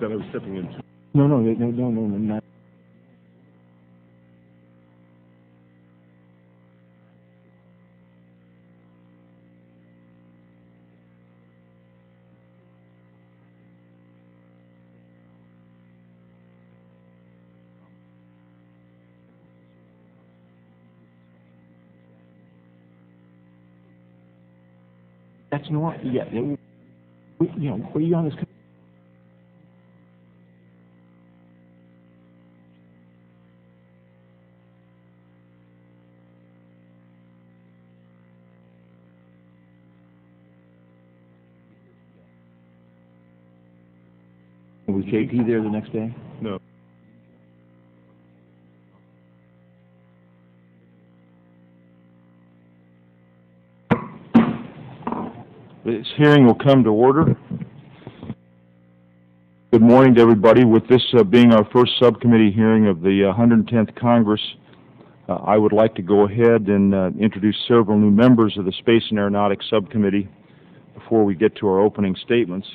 that I was stepping into. No, not. That's normal. Yeah, were you on this? Was JP there the next day? No. This hearing will come to order. Good morning to everybody. With this being our first subcommittee hearing of the 110th Congress, I would like to go ahead and introduce several new members of the Space and Aeronautics Subcommittee before we get to our opening statements.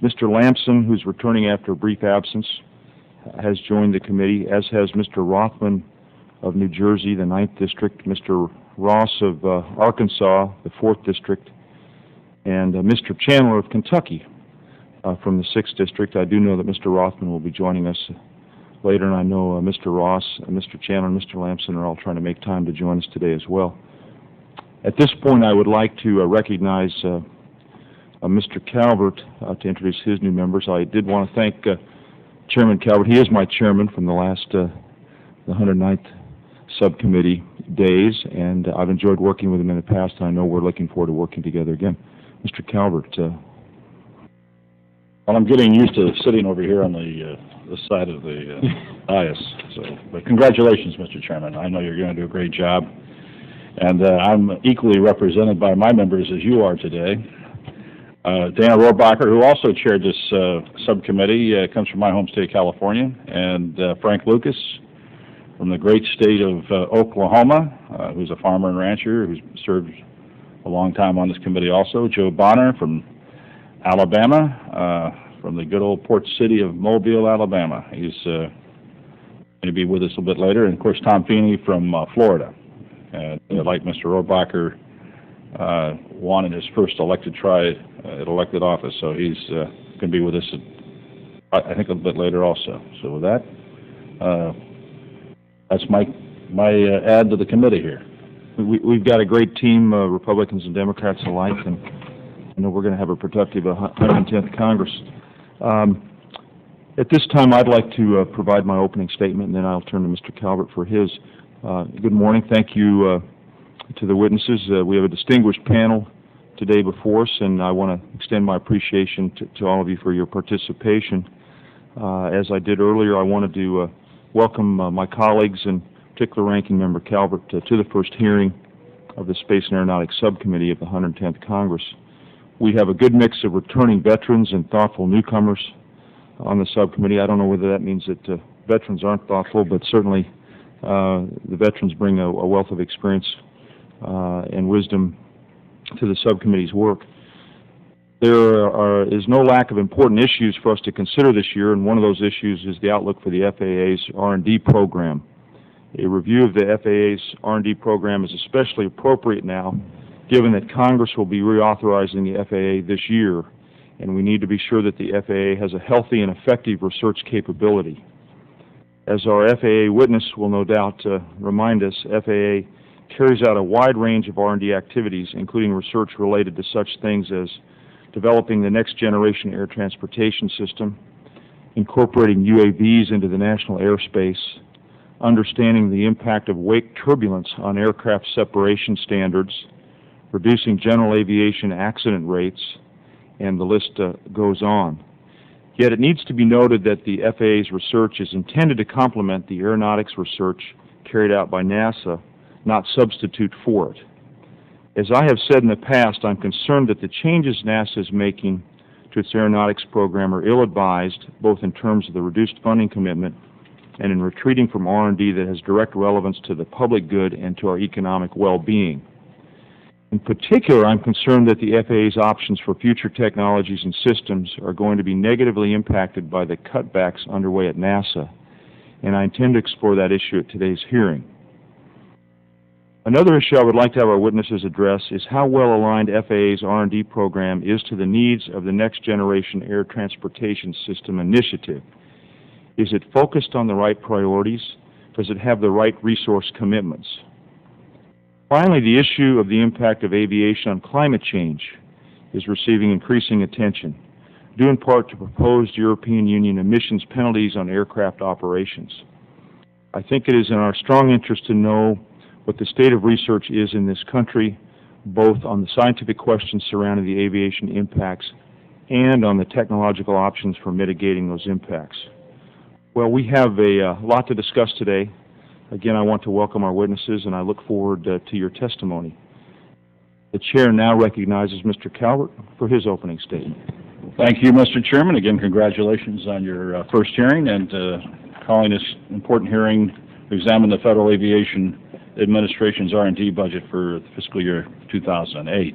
Mr. Lamson, who's returning after a brief absence, has joined the committee, as has Mr. Rothman of New Jersey, the 9th District, Mr. Ross of Arkansas, the 4th District, and Mr. Chandler of Kentucky from the 6th District. I do know that Mr. Rothman will be joining us later, and I know Mr. Ross, Mr. Chandler, and Mr. Lamson are all trying to make time to join us today as well. At this point, I would like to recognize Mr. Calvert to introduce his new members. I did want to thank Chairman Calvert. He is my chairman from the last the 109th Subcommittee days, and I've enjoyed working with him in the past, and I know we're looking forward to working together again. Mr. Calvert. Well, I'm getting used to sitting over here on the side of the dais. But congratulations, Mr. Chairman. I know you're going to do a great job, and I'm equally represented by my members as you are today. Dana Rohrbacher, who also chaired this subcommittee, comes from my home state of California, and Frank Lucas from the great state of Oklahoma, who's a farmer and rancher who's served a long time on this committee also. Joe Bonner from Alabama, from the good old port city of Mobile, Alabama. He's going to be with us a little bit later. And, of course, Tom Feeney from Florida. And like Mr. Rohrbacher, won in his first elected office, so he's going to be with us, I think, a little bit later also. So with that, that's my add to the committee here. We've got a great team, Republicans and Democrats alike, and I know we're going to have a productive 110th Congress. At this time, I'd like to provide my opening statement, and then I'll turn to Mr. Calvert for his. Good morning. Thank you to the witnesses. We have a distinguished panel today before us, and I want to extend my appreciation to all of you for your participation. As I did earlier, I wanted to welcome my colleagues, and particular Ranking Member Calvert, to the first hearing of the Space and Aeronautics Subcommittee of the 110th Congress. We have a good mix of returning veterans and thoughtful newcomers on the subcommittee. I don't know whether that means that veterans aren't thoughtful, but certainly the veterans bring a wealth of experience and wisdom to the subcommittee's work. There is no lack of important issues for us to consider this year, and one of those issues is the outlook for the FAA's R&D program. A review of the FAA's R&D program is especially appropriate now, given that Congress will be reauthorizing the FAA this year, and we need to be sure that the FAA has a healthy and effective research capability. As our FAA witness will no doubt remind us, FAA carries out a wide range of R&D activities, including research related to such things as developing the next generation air transportation system, incorporating UAVs into the national airspace, understanding the impact of wake turbulence on aircraft separation standards, reducing general aviation accident rates, and the list goes on. Yet it needs to be noted that the FAA's research is intended to complement the aeronautics research carried out by NASA, not substitute for it. As I have said in the past, I'm concerned that the changes NASA is making to its aeronautics program are ill-advised, both in terms of the reduced funding commitment and in retreating from R&D that has direct relevance to the public good and to our economic well-being. In particular, I'm concerned that the FAA's options for future technologies and systems are going to be negatively impacted by the cutbacks underway at NASA, and I intend to explore that issue at today's hearing. Another issue I would like to have our witnesses address is how well aligned FAA's R&D program is to the needs of the Next Generation Air Transportation System initiative. Is it focused on the right priorities? Does it have the right resource commitments? Finally, the issue of the impact of aviation on climate change is receiving increasing attention, due in part to proposed European Union emissions penalties on aircraft operations. I think it is in our strong interest to know what the state of research is in this country, both on the scientific questions surrounding the aviation impacts and on the technological options for mitigating those impacts. Well, we have a lot to discuss today. Again, I want to welcome our witnesses, and I look forward to your testimony. The Chair now recognizes Mr. Calvert for his opening statement. Thank you, Mr. Chairman. Again, congratulations on your first hearing and calling this important hearing to examine the Federal Aviation Administration's R&D budget for the fiscal year 2008.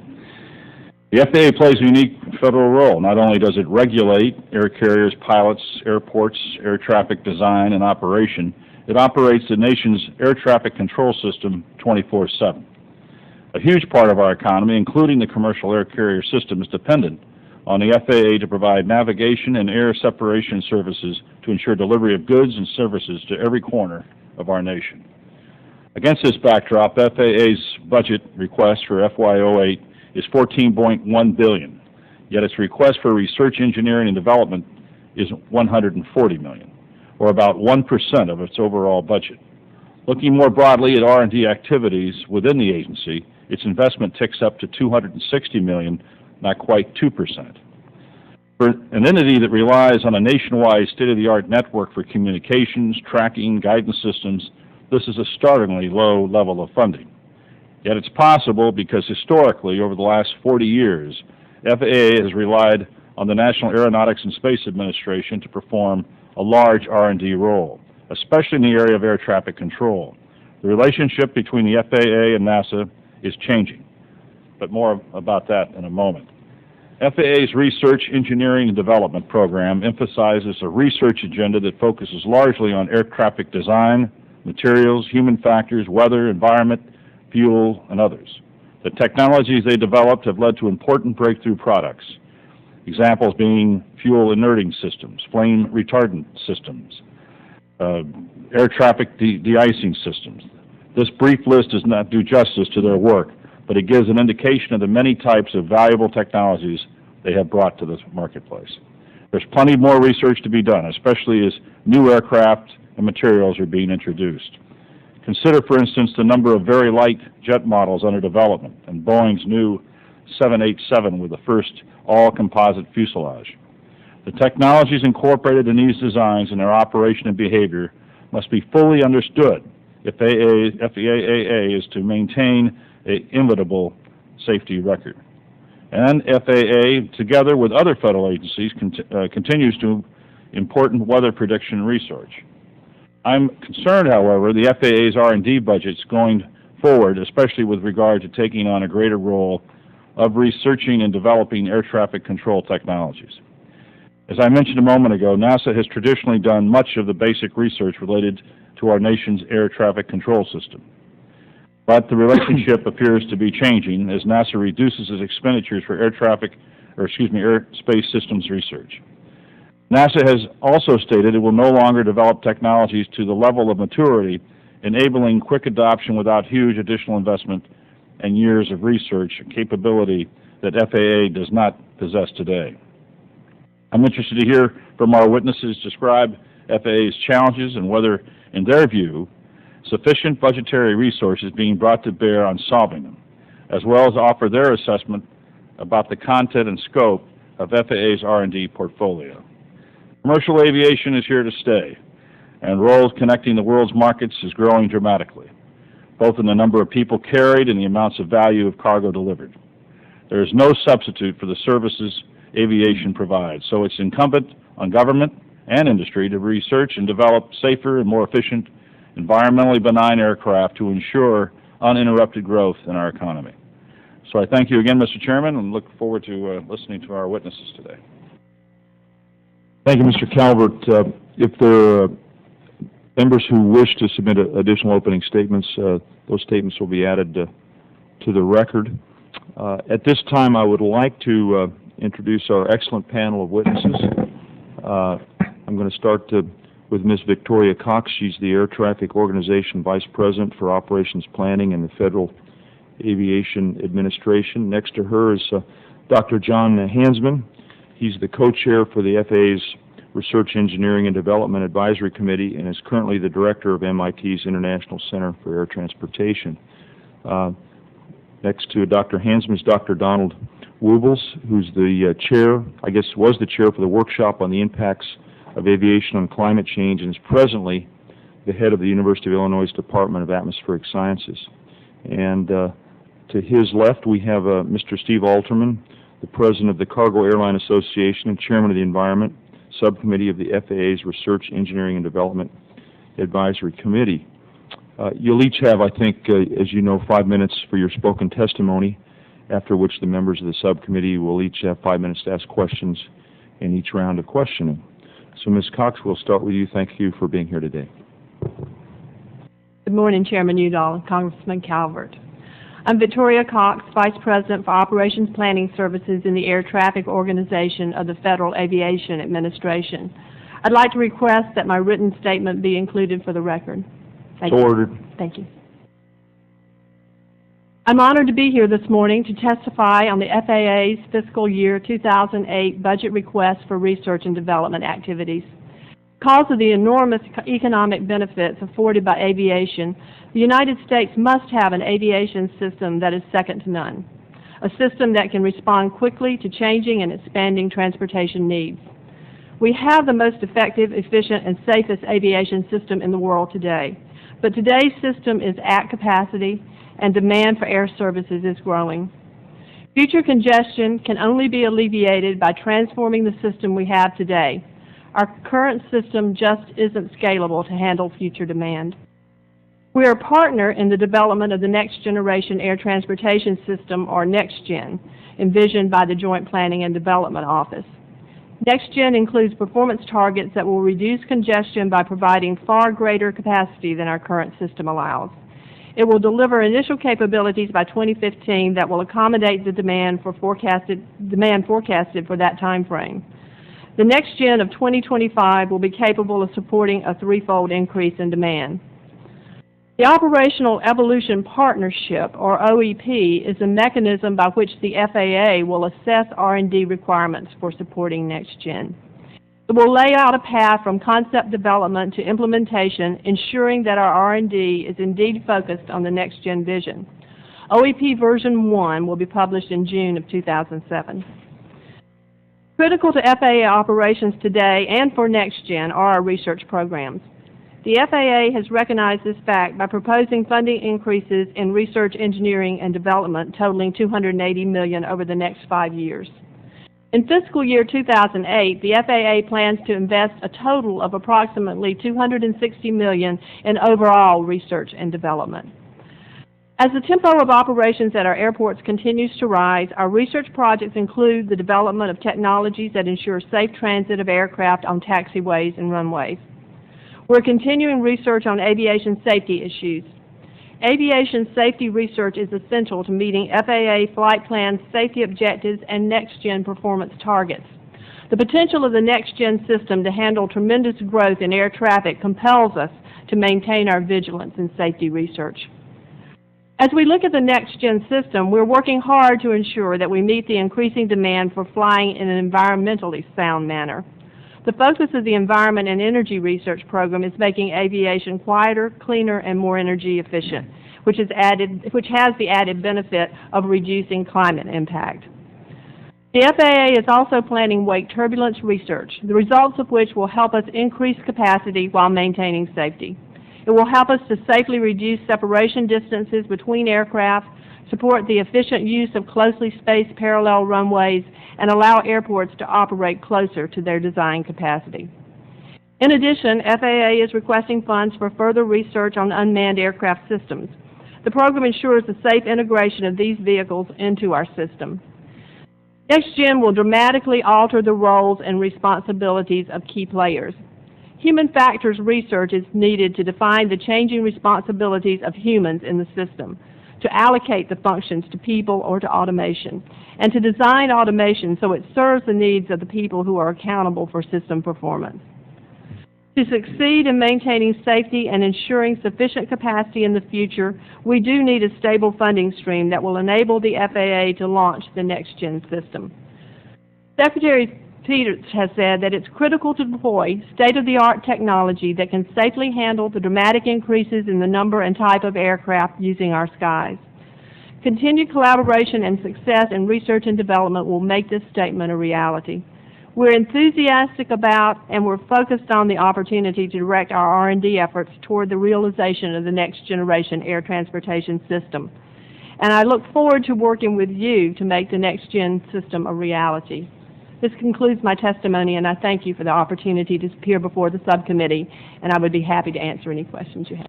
The FAA plays a unique federal role. Not only does it regulate air carriers, pilots, airports, air traffic design and operation, it operates the nation's air traffic control system 24/7. A huge part of our economy, including the commercial air carrier system, is dependent on the FAA to provide navigation and air separation services to ensure delivery of goods and services to every corner of our nation. Against this backdrop, FAA's budget request for FY08 is $14.1 billion, yet its request for research, engineering, and development is $140 million, or about 1% of its overall budget. Looking more broadly at R&D activities within the agency, its investment ticks up to $260 million, not quite 2%. For an entity that relies on a nationwide state-of-the-art network for communications, tracking, guidance systems, this is a startlingly low level of funding. Yet it's possible because historically, over the last 40 years, FAA has relied on the National Aeronautics and Space Administration to perform a large R&D role, especially in the area of air traffic control. The relationship between the FAA and NASA is changing, but more about that in a moment. FAA's Research, Engineering, and Development program emphasizes a research agenda that focuses largely on air traffic design, materials, human factors, weather, environment, fuel, and others. The technologies they developed have led to important breakthrough products, examples being fuel inerting systems, flame retardant systems, air traffic de-icing systems. This brief list does not do justice to their work, but it gives an indication of the many types of valuable technologies they have brought to this marketplace. There's plenty more research to be done, especially as new aircraft and materials are being introduced. Consider, for instance, the number of very light jet models under development and Boeing's new 787 with the first all-composite fuselage. The technologies incorporated in these designs and their operation and behavior must be fully understood if FAA is to maintain an inevitable safety record. And FAA, together with other federal agencies, continues to important weather prediction research. I'm concerned, however, the FAA's R&D budgets going forward, especially with regard to taking on a greater role of researching and developing air traffic control technologies. As I mentioned a moment ago, NASA has traditionally done much of the basic research related to our nation's air traffic control system. But the relationship appears to be changing as NASA reduces its expenditures for airspace systems research. NASA has also stated it will no longer develop technologies to the level of maturity, enabling quick adoption without huge additional investment and years of research capability that FAA does not possess today. I'm interested to hear from our witnesses describe FAA's challenges and whether, in their view, sufficient budgetary resources being brought to bear on solving them, as well as offer their assessment about the content and scope of FAA's R&D portfolio. Commercial aviation is here to stay, and roles connecting the world's markets is growing dramatically, both in the number of people carried and the amounts of value of cargo delivered. There is no substitute for the services aviation provides, so it's incumbent on government and industry to research and develop safer and more efficient, environmentally benign aircraft to ensure uninterrupted growth in our economy. So I thank you again, Mr. Chairman, and look forward to listening to our witnesses today. Thank you, Mr. Calvert. If there are members who wish to submit additional opening statements, those statements will be added to the record. At this time, I would like to introduce our excellent panel of witnesses. I'm going to start with Ms. Victoria Cox. She's the Air Traffic Organization Vice President for Operations Planning in the Federal Aviation Administration. Next to her is Dr. John Hansman. He's the co-chair for the FAA's Research, Engineering, and Development Advisory Committee and is currently the director of MIT's International Center for Air Transportation. Next to Dr. Hansman is Dr. Donald Wuebbles, who's the chair, I guess was the chair for the workshop on the impacts of aviation on climate change and is presently the head of the University of Illinois' Department of Atmospheric Sciences. And to his left, we have Mr. Steve Alterman, the president of the Cargo Airline Association and chairman of the Environment Subcommittee of the FAA's Research, Engineering, and Development Advisory Committee. You'll each have, I think, as you know, 5 minutes for your spoken testimony, after which the members of the subcommittee will each have 5 minutes to ask questions in each round of questioning. So, Ms. Cox, we'll start with you. Thank you for being here today. Good morning, Chairman Udall and Congressman Calvert. I'm Victoria Cox, Vice President for Operations Planning Services in the Air Traffic Organization of the Federal Aviation Administration. I'd like to request that my written statement be included for the record. Thank you. Ordered. Thank you. I'm honored to be here this morning to testify on the FAA's fiscal year 2008 budget request for research and development activities. Because of the enormous economic benefits afforded by aviation, the United States must have an aviation system that is second to none, a system that can respond quickly to changing and expanding transportation needs. We have the most effective, efficient, and safest aviation system in the world today, but today's system is at capacity and demand for air services is growing. Future congestion can only be alleviated by transforming the system we have today. Our current system just isn't scalable to handle future demand. We are a partner in the development of the Next Generation Air Transportation System, or NextGen, envisioned by the Joint Planning and Development Office. NextGen includes performance targets that will reduce congestion by providing far greater capacity than our current system allows. It will deliver initial capabilities by 2015 that will accommodate the demand forecasted for that time frame. The NextGen of 2025 will be capable of supporting a threefold increase in demand. The Operational Evolution Partnership, or OEP, is a mechanism by which the FAA will assess R&D requirements for supporting NextGen. It will lay out a path from concept development to implementation, ensuring that our R&D is indeed focused on the NextGen vision. OEP version 1 will be published in June of 2007. Critical to FAA operations today and for NextGen are our research programs. The FAA has recognized this fact by proposing funding increases in research, engineering, and development totaling $280 million over the next 5 years. In fiscal year 2008, the FAA plans to invest a total of approximately $260 million in overall research and development. As the tempo of operations at our airports continues to rise, our research projects include the development of technologies that ensure safe transit of aircraft on taxiways and runways. We're continuing research on aviation safety issues. Aviation safety research is essential to meeting FAA flight plan safety objectives and NextGen performance targets. The potential of the NextGen system to handle tremendous growth in air traffic compels us to maintain our vigilance in safety research. As we look at the NextGen system, we're working hard to ensure that we meet the increasing demand for flying in an environmentally sound manner. The focus of the Environment and Energy Research Program is making aviation quieter, cleaner, and more energy efficient, which has the added benefit of reducing climate impact. The FAA is also planning wake turbulence research, the results of which will help us increase capacity while maintaining safety. It will help us to safely reduce separation distances between aircraft, support the efficient use of closely spaced parallel runways, and allow airports to operate closer to their design capacity. In addition, FAA is requesting funds for further research on unmanned aircraft systems. The program ensures the safe integration of these vehicles into our system. NextGen will dramatically alter the roles and responsibilities of key players. Human factors research is needed to define the changing responsibilities of humans in the system, to allocate the functions to people or to automation, and to design automation so it serves the needs of the people who are accountable for system performance. To succeed in maintaining safety and ensuring sufficient capacity in the future, we do need a stable funding stream that will enable the FAA to launch the NextGen system. Secretary Peters has said that it's critical to deploy state-of-the-art technology that can safely handle the dramatic increases in the number and type of aircraft using our skies. Continued collaboration and success in research and development will make this statement a reality. We're enthusiastic about and we're focused on the opportunity to direct our R&D efforts toward the realization of the next generation air transportation system. And I look forward to working with you to make the NextGen system a reality. This concludes my testimony, and I thank you for the opportunity to appear before the subcommittee, and I would be happy to answer any questions you have.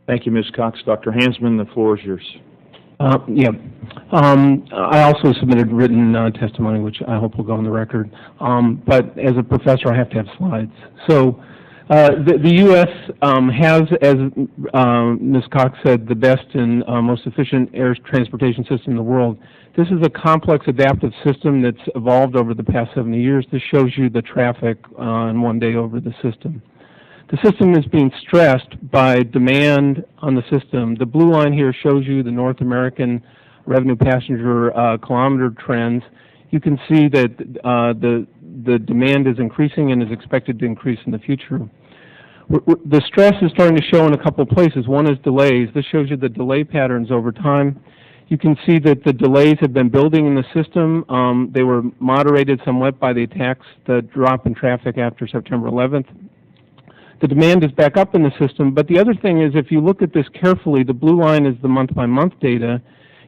Thank you, Ms. Cox. Dr. Hansman, the floor is yours. I also submitted written testimony, which I hope will go on the record. But as a professor, I have to have slides. So the U.S. has, as Ms. Cox said, the best and most efficient air transportation system in the world. This is a complex adaptive system that's evolved over the past 70 years. This shows you the traffic in one day over the system. The system is being stressed by demand on the system. The blue line here shows you the North American revenue passenger kilometer trends. You can see that the demand is increasing and is expected to increase in the future. The stress is starting to show in a couple of places. One is delays. This shows you the delay patterns over time. You can see that the delays have been building in the system. They were moderated somewhat by the attacks, the drop in traffic after September 11th. The demand is back up in the system, but the other thing is if you look at this carefully, the blue line is the month-by-month data.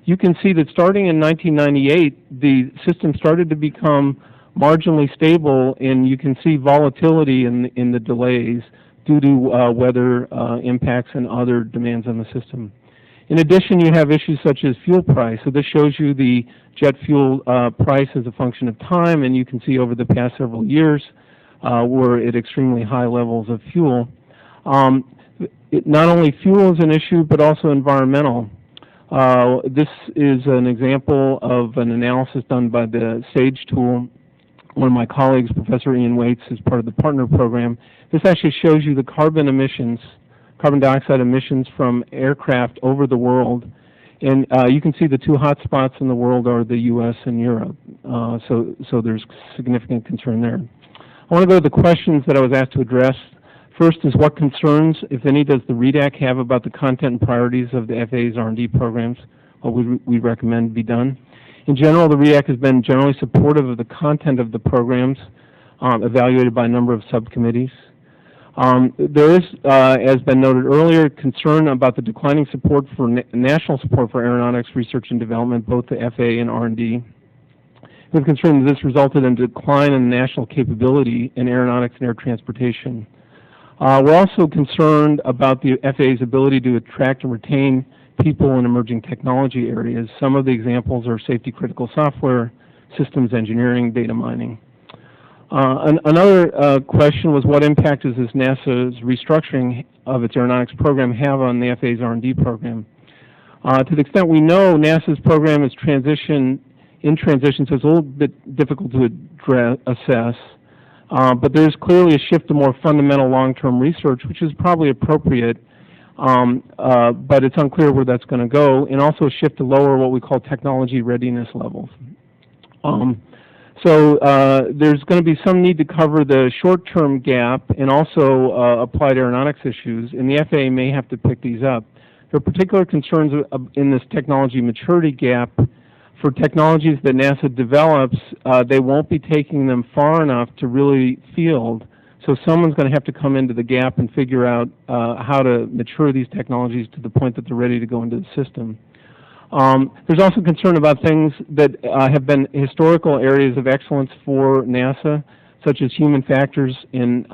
You can see that starting in 1998, the system started to become marginally stable, and you can see volatility in the delays due to weather impacts and other demands on the system. In addition, you have issues such as fuel price. So this shows you the jet fuel price as a function of time, and you can see over the past several years we're at extremely high levels of fuel. Not only fuel is an issue, but also environmental. This is an example of an analysis done by the SAGE tool. One of my colleagues, Professor Ian Waits, is part of the partner program. This actually shows you the carbon dioxide emissions from aircraft over the world. And you can see the two hot spots in the world are the U.S. and Europe. So there's significant concern there. I want to go to the questions that I was asked to address. First is what concerns, if any, does the REDAC have about the content and priorities of the FAA's R&D programs? What would we recommend be done? In general, the REDAC has been generally supportive of the content of the programs evaluated by a number of subcommittees. There is, as been noted earlier, concern about the declining support for national support for aeronautics research and development, both the FAA and R&D. We're concerned that this resulted in a decline in national capability in aeronautics and air transportation. We're also concerned about the FAA's ability to attract and retain people in emerging technology areas. Some of the examples are safety-critical software, systems engineering, data mining. Another question was what impact does this NASA's restructuring of its aeronautics program have on the FAA's R&D program? To the extent we know, NASA's program is in transition, so it's a little bit difficult to assess. But there's clearly a shift to more fundamental long-term research, which is probably appropriate, but it's unclear where that's going to go, and also a shift to lower what we call technology readiness levels. So there's going to be some need to cover the short-term gap and also applied aeronautics issues, and the FAA may have to pick these up. There are particular concerns in this technology maturity gap. For technologies that NASA develops, they won't be taking them far enough to really field. So someone's going to have to come into the gap and figure out how to mature these technologies to the point that they're ready to go into the system. There's also concern about things that have been historical areas of excellence for NASA, such as human factors in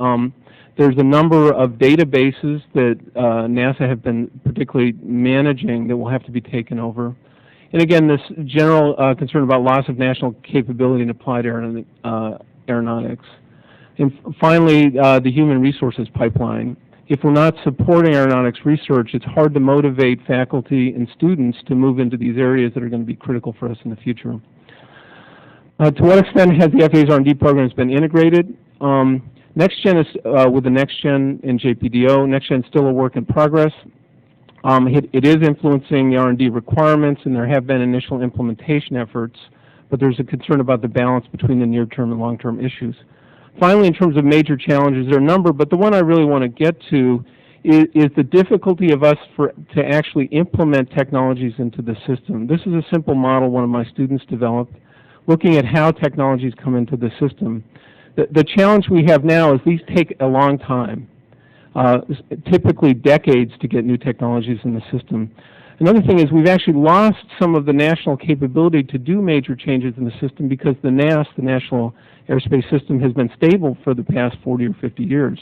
There's a number of databases that NASA have been particularly managing that will have to be taken over. And again, this general concern about loss of national capability in applied aeronautics. And finally, the human resources pipeline. If we're not supporting aeronautics research, it's hard to motivate faculty and students to move into these areas that are going to be critical for us in the future. To what extent has the FAA's R&D programs been integrated? NextGen is with the NextGen and JPDO. NextGen is still a work in progress. It is influencing the R&D requirements, and there have been initial implementation efforts, but there's a concern about the balance between the near-term and long-term issues. Finally, in terms of major challenges, there are a number, but the one I really want to get to is the difficulty of us to actually implement technologies into the system. This is a simple model one of my students developed, looking at how technologies come into the system. The challenge we have now is these take a long time, typically decades to get new technologies in the system. Another thing is we've actually lost some of the national capability to do major changes in the system because the NAS, the National Airspace System, has been stable for the past 40 or 50 years.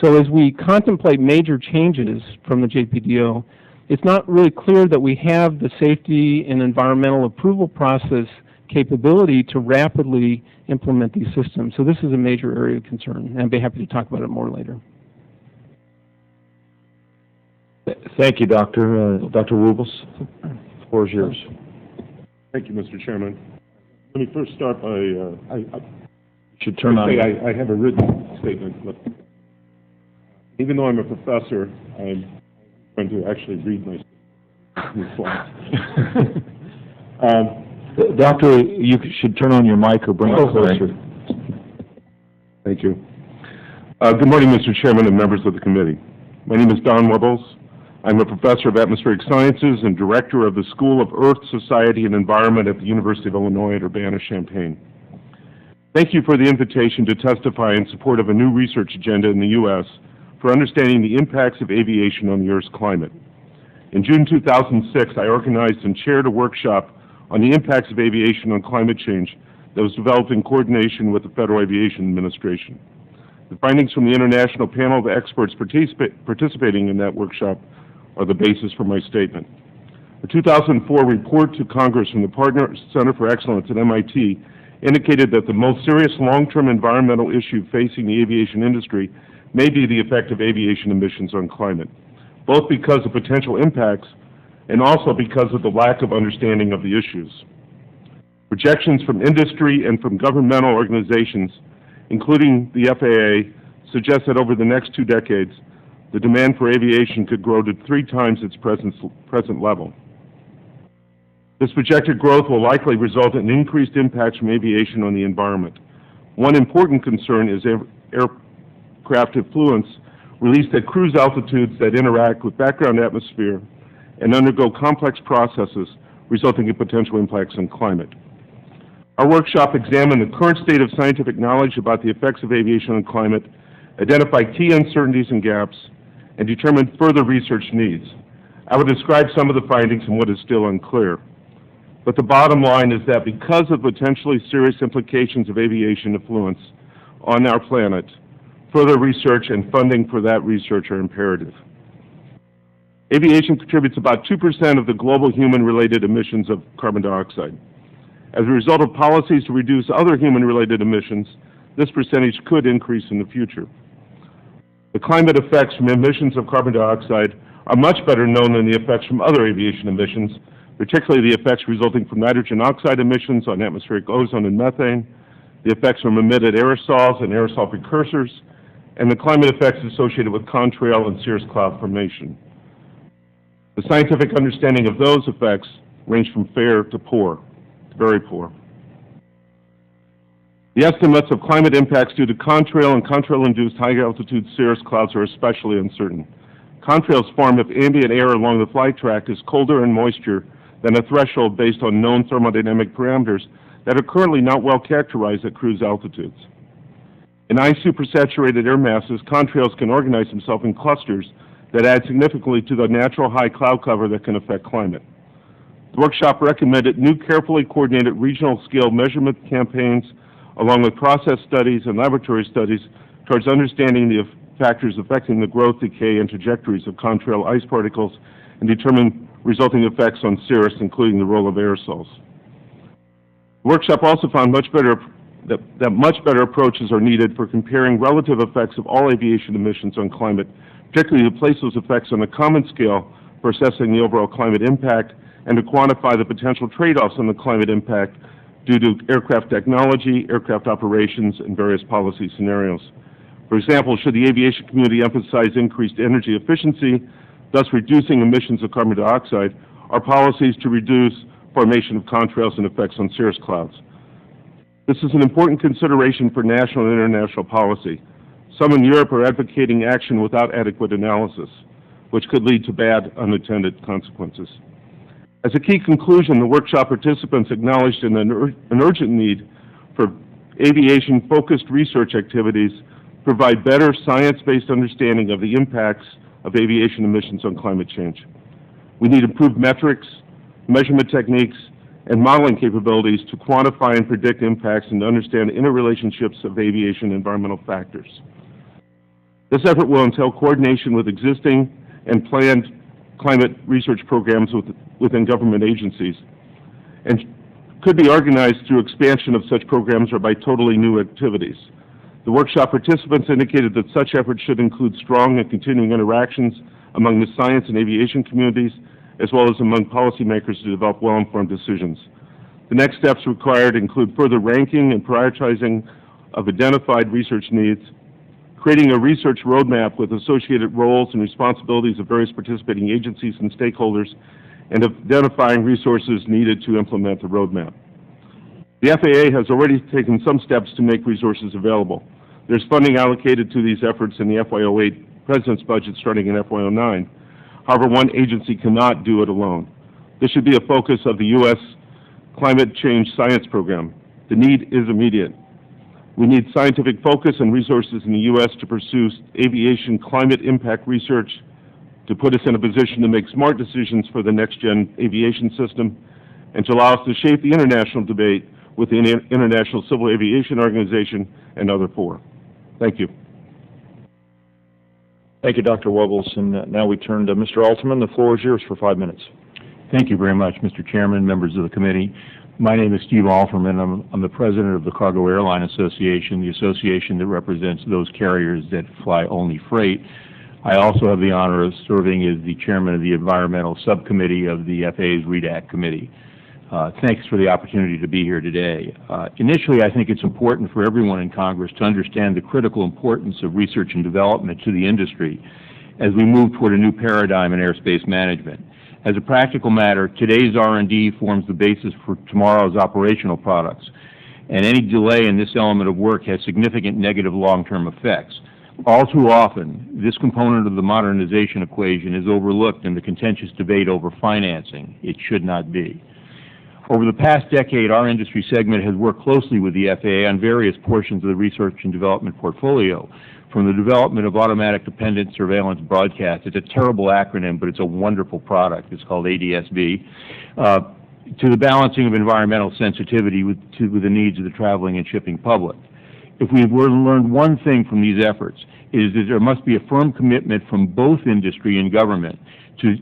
So as we contemplate major changes from the JPDO, it's not really clear that we have the safety and environmental approval process capability to rapidly implement these systems. So this is a major area of concern, and I'd be happy to talk about it more later. Thank you, Doctor. Dr. Wuebbles, the floor is yours. Thank you, Mr. Chairman. Let me first start by, Should turn on. I have a written statement, but even though I'm a professor, I'm going to actually read my slides. Doctor, you should turn on your mic or bring it closer. Thank you. Good morning, Mr. Chairman and members of the committee. My name is Don Wuebbles. I'm a professor of atmospheric sciences and director of the School of Earth, Society, and Environment at the University of Illinois-Urbana, Champaign. Thank you for the invitation to testify in support of a new research agenda in the U.S. for understanding the impacts of aviation on the Earth's climate. In June 2006, I organized and chaired a workshop on the impacts of aviation on climate change that was developed in coordination with the Federal Aviation Administration. The findings from the international panel of experts participating in that workshop are the basis for my statement. A 2004 report to Congress from the Partner Center for Excellence at MIT indicated that the most serious long-term environmental issue facing the aviation industry may be the effect of aviation emissions on climate, both because of potential impacts and also because of the lack of understanding of the issues. Projections from industry and from governmental organizations, including the FAA, suggest that over the next 2 decades, the demand for aviation could grow to 3 times its present level. This projected growth will likely result in increased impacts from aviation on the environment. One important concern is aircraft effluents released at cruise altitudes that interact with background atmosphere and undergo complex processes resulting in potential impacts on climate. Our workshop examined the current state of scientific knowledge about the effects of aviation on climate, identified key uncertainties and gaps, and determined further research needs. I will describe some of the findings and what is still unclear. But the bottom line is that because of potentially serious implications of aviation effluents on our planet, further research and funding for that research are imperative. Aviation contributes about 2% of the global human-related emissions of carbon dioxide. As a result of policies to reduce other human-related emissions, this percentage could increase in the future. The climate effects from emissions of carbon dioxide are much better known than the effects from other aviation emissions, particularly the effects resulting from nitrogen oxide emissions on atmospheric ozone and methane, the effects from emitted aerosols and aerosol precursors, and the climate effects associated with contrail and cirrus cloud formation. The scientific understanding of those effects range from fair to poor, to very poor. The estimates of climate impacts due to contrail and contrail-induced high-altitude cirrus clouds are especially uncertain. Contrails form if ambient air along the flight track is colder and moisture than a threshold based on known thermodynamic parameters that are currently not well characterized at cruise altitudes. In ice supersaturated air masses, contrails can organize themselves in clusters that add significantly to the natural high cloud cover that can affect climate. The workshop recommended new carefully coordinated regional scale measurement campaigns along with process studies and laboratory studies towards understanding the factors affecting the growth, decay, and trajectories of contrail ice particles and determine resulting effects on cirrus, including the role of aerosols. The workshop also found that much better approaches are needed for comparing relative effects of all aviation emissions on climate, particularly to place those effects on a common scale for assessing the overall climate impact and to quantify the potential trade-offs on the climate impact due to aircraft technology, aircraft operations, and various policy scenarios. For example, should the aviation community emphasize increased energy efficiency, thus reducing emissions of carbon dioxide, are policies to reduce formation of contrails and effects on cirrus clouds. This is an important consideration for national and international policy. Some in Europe are advocating action without adequate analysis, which could lead to bad unintended consequences. As a key conclusion, the workshop participants acknowledged an urgent need for aviation-focused research activities to provide better science-based understanding of the impacts of aviation emissions on climate change. We need improved metrics, measurement techniques, and modeling capabilities to quantify and predict impacts and to understand interrelationships of aviation and environmental factors. This effort will entail coordination with existing and planned climate research programs within government agencies and could be organized through expansion of such programs or by totally new activities. The workshop participants indicated that such efforts should include strong and continuing interactions among the science and aviation communities, as well as among policymakers to develop well-informed decisions. The next steps required include further ranking and prioritizing of identified research needs, creating a research roadmap with associated roles and responsibilities of various participating agencies and stakeholders, and identifying resources needed to implement the roadmap. The FAA has already taken some steps to make resources available. There's funding allocated to these efforts in the FY08 President's budget starting in FY09. However, one agency cannot do it alone. This should be a focus of the U.S. Climate Change Science Program. The need is immediate. We need scientific focus and resources in the U.S. to pursue aviation climate impact research, to put us in a position to make smart decisions for the next-gen aviation system, and to allow us to shape the international debate with the International Civil Aviation Organization and other fora. Thank you. Thank you, Dr. Wuebbles. And now we turn to Mr. Alterman. The floor is yours for 5 minutes. Thank you very much, Mr. Chairman, members of the committee. My name is Steve Alterman. I'm the president of the Cargo Airline Association, the association that represents those carriers that fly only freight. I also have the honor of serving as the chairman of the environmental subcommittee of the FAA's REDAC committee. Thanks for the opportunity to be here today. Initially, I think it's important for everyone in Congress to understand the critical importance of research and development to the industry as we move toward a new paradigm in airspace management. As a practical matter, today's R&D forms the basis for tomorrow's operational products, and any delay in this element of work has significant negative long-term effects. All too often, this component of the modernization equation is overlooked in the contentious debate over financing. It should not be. Over the past decade, our industry segment has worked closely with the FAA on various portions of the research and development portfolio, from the development of automatic dependent surveillance broadcast. It's a terrible acronym, but it's a wonderful product. It's called ADSB. To the balancing of environmental sensitivity with the needs of the traveling and shipping public. If we were to learn one thing from these efforts, it is that there must be a firm commitment from both industry and government to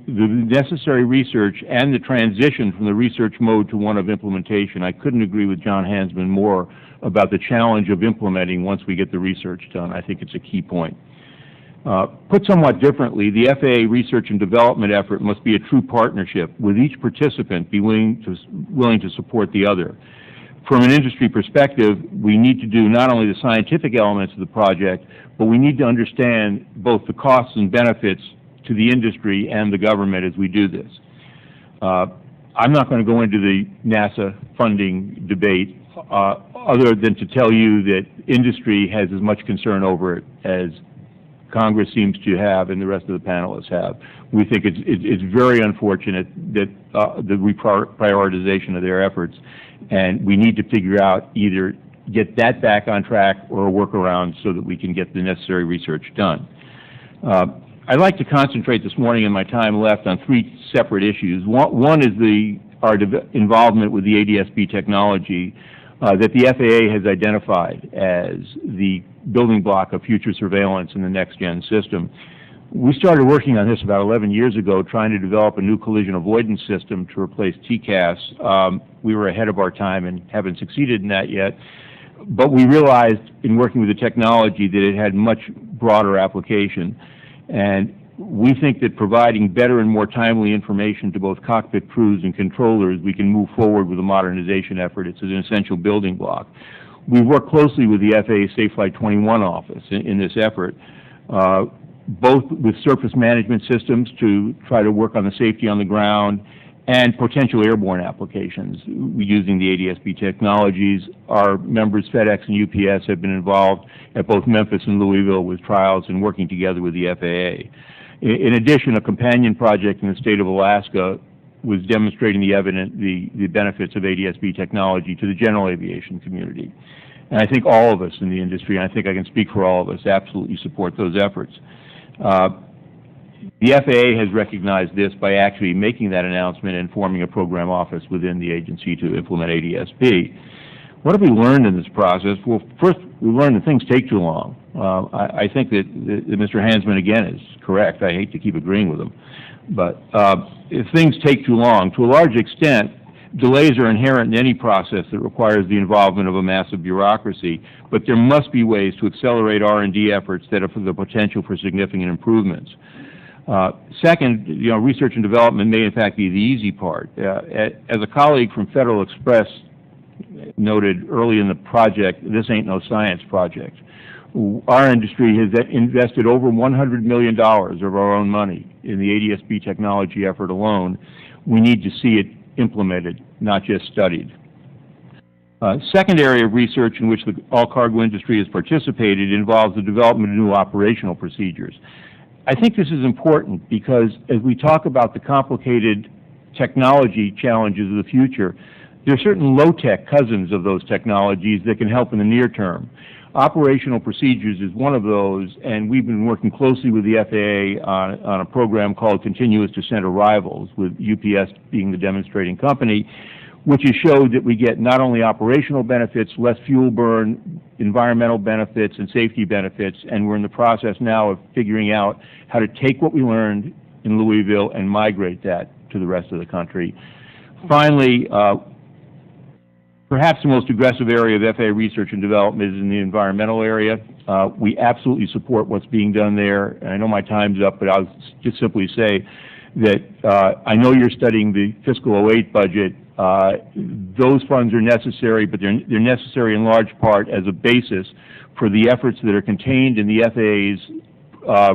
the necessary research and the transition from the research mode to one of implementation. I couldn't agree with John Hansman more about the challenge of implementing once we get the research done. I think it's a key point. Put somewhat differently, the FAA research and development effort must be a true partnership, with each participant be willing to support the other. From an industry perspective, we need to do not only the scientific elements of the project, but we need to understand both the costs and benefits to the industry and the government as we do this. I'm not going to go into the NASA funding debate other than to tell you that industry has as much concern over it as Congress seems to have and the rest of the panelists have. We think it's very unfortunate that the reprioritization of their efforts, and we need to figure out either get that back on track or a workaround so that we can get the necessary research done. I'd like to concentrate this morning in my time left on three separate issues. One is our involvement with the ADSB technology that the FAA has identified as the building block of future surveillance in the next-gen system. We started working on this about 11 years ago, trying to develop a new collision avoidance system to replace TCAS. We were ahead of our time and haven't succeeded in that yet. But we realized in working with the technology that it had much broader application. And we think that providing better and more timely information to both cockpit crews and controllers, we can move forward with a modernization effort. It's an essential building block. We work closely with the FAA Safe Flight 21 office in this effort, both with surface management systems to try to work on the safety on the ground and potential airborne applications using the ADS-B technologies. Our members, FedEx and UPS, have been involved at both Memphis and Louisville with trials and working together with the FAA. In addition, a companion project in the state of Alaska was demonstrating the benefits of ADS-B technology to the general aviation community. And I think all of us in the industry, and I think I can speak for all of us, absolutely support those efforts. The FAA has recognized this by actually making that announcement and forming a program office within the agency to implement ADS-B. What have we learned in this process? Well, first, we learned that things take too long. I think that Mr. Hansman, again, is correct. I hate to keep agreeing with him. But if things take too long, to a large extent, delays are inherent in any process that requires the involvement of a massive bureaucracy, but there must be ways to accelerate R&D efforts that have the potential for significant improvements. Second, research and development may in fact be the easy part. As a colleague from Federal Express noted early in the project, this ain't no science project. Our industry has invested over $100 million of our own money in the ADS-B technology effort alone. We need to see it implemented, not just studied. Second area of research in which the all-cargo industry has participated involves the development of new operational procedures. I think this is important because as we talk about the complicated technology challenges of the future, there are certain low-tech cousins of those technologies that can help in the near term. Operational procedures is one of those, and we've been working closely with the FAA on a program called Continuous Descent Arrivals, with UPS being the demonstrating company, which has showed that we get not only operational benefits, less fuel burn, environmental benefits, and safety benefits, and we're in the process now of figuring out how to take what we learned in Louisville and migrate that to the rest of the country. Finally, perhaps the most aggressive area of FAA research and development is in the environmental area. We absolutely support what's being done there. And I know my time's up, but I'll just simply say that I know you're studying the fiscal 08 budget. Those funds are necessary, but they're necessary in large part as a basis for the efforts that are contained in the FAA's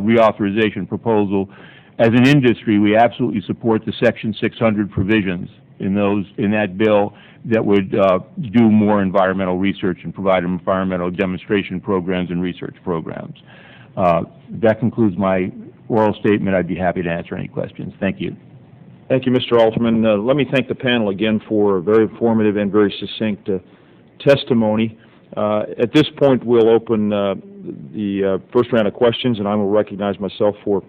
reauthorization proposal. As an industry, we absolutely support the Section 600 provisions in that bill that would do more environmental research and provide environmental demonstration programs and research programs. That concludes my oral statement. I'd be happy to answer any questions. Thank you. Thank you, Mr. Alterman. Let me thank the panel again for a very informative and very succinct testimony. At this point, we'll open the first round of questions, and I will recognize myself for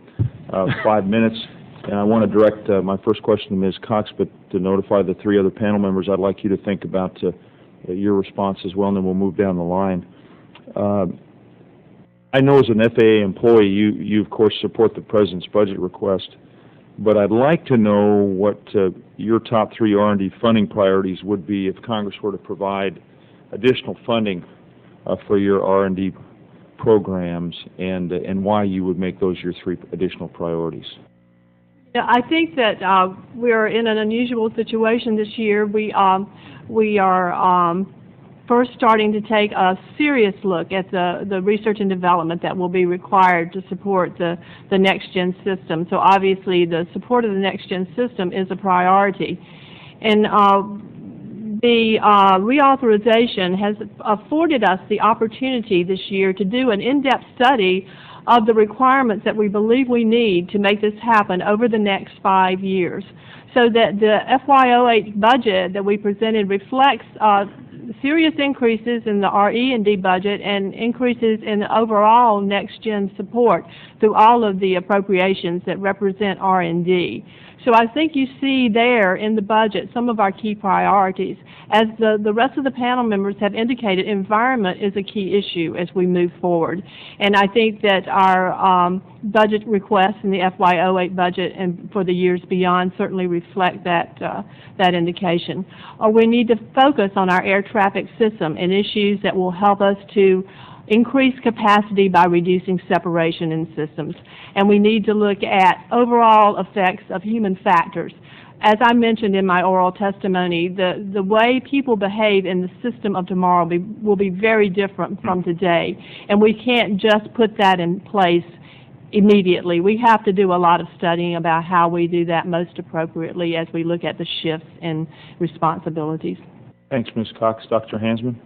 5 minutes. And I want to direct my first question to Ms. Cox, but to notify the three other panel members, I'd like you to think about your response as well, and then we'll move down the line. I know as an FAA employee, you of course support the President's budget request, but I'd like to know what your top three R&D funding priorities would be if Congress were to provide additional funding for your R&D programs, and why you would make those your three additional priorities. Yeah, I think that we're in an unusual situation this year. We are first starting to take a serious look at the research and development that will be required to support the next-gen system. So obviously the support of the next-gen system is a priority. And the reauthorization has afforded us the opportunity this year to do an in-depth study of the requirements that we believe we need to make this happen over the next 5 years, so that the FY08 budget that we presented reflects serious increases in the RE&D budget and increases in the overall next-gen support through all of the appropriations that represent R&D. So I think you see there in the budget some of our key priorities. As the rest of the panel members have indicated, environment is a key issue as we move forward. And I think that our budget requests in the FY08 budget and for the years beyond certainly reflect that, that indication. We need to focus on our air traffic system and issues that will help us to increase capacity by reducing separation in systems. And we need to look at overall effects of human factors. As I mentioned in my oral testimony, the way people behave in the system of tomorrow will be very different from today. And we can't just put that in place immediately. We have to do a lot of studying about how we do that most appropriately as we look at the shifts in responsibilities. Thanks, Ms. Cox. Dr. Hansman?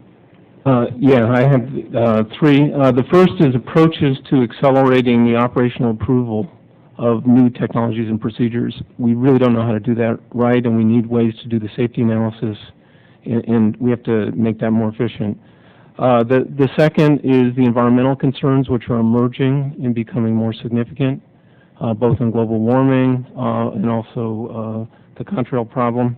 Yeah, I have three. The first is approaches to accelerating the operational approval of new technologies and procedures. We really don't know how to do that right, and we need ways to do the safety analysis, and we have to make that more efficient. The second is the environmental concerns, which are emerging and becoming more significant, both in global warming and also the contrail problem.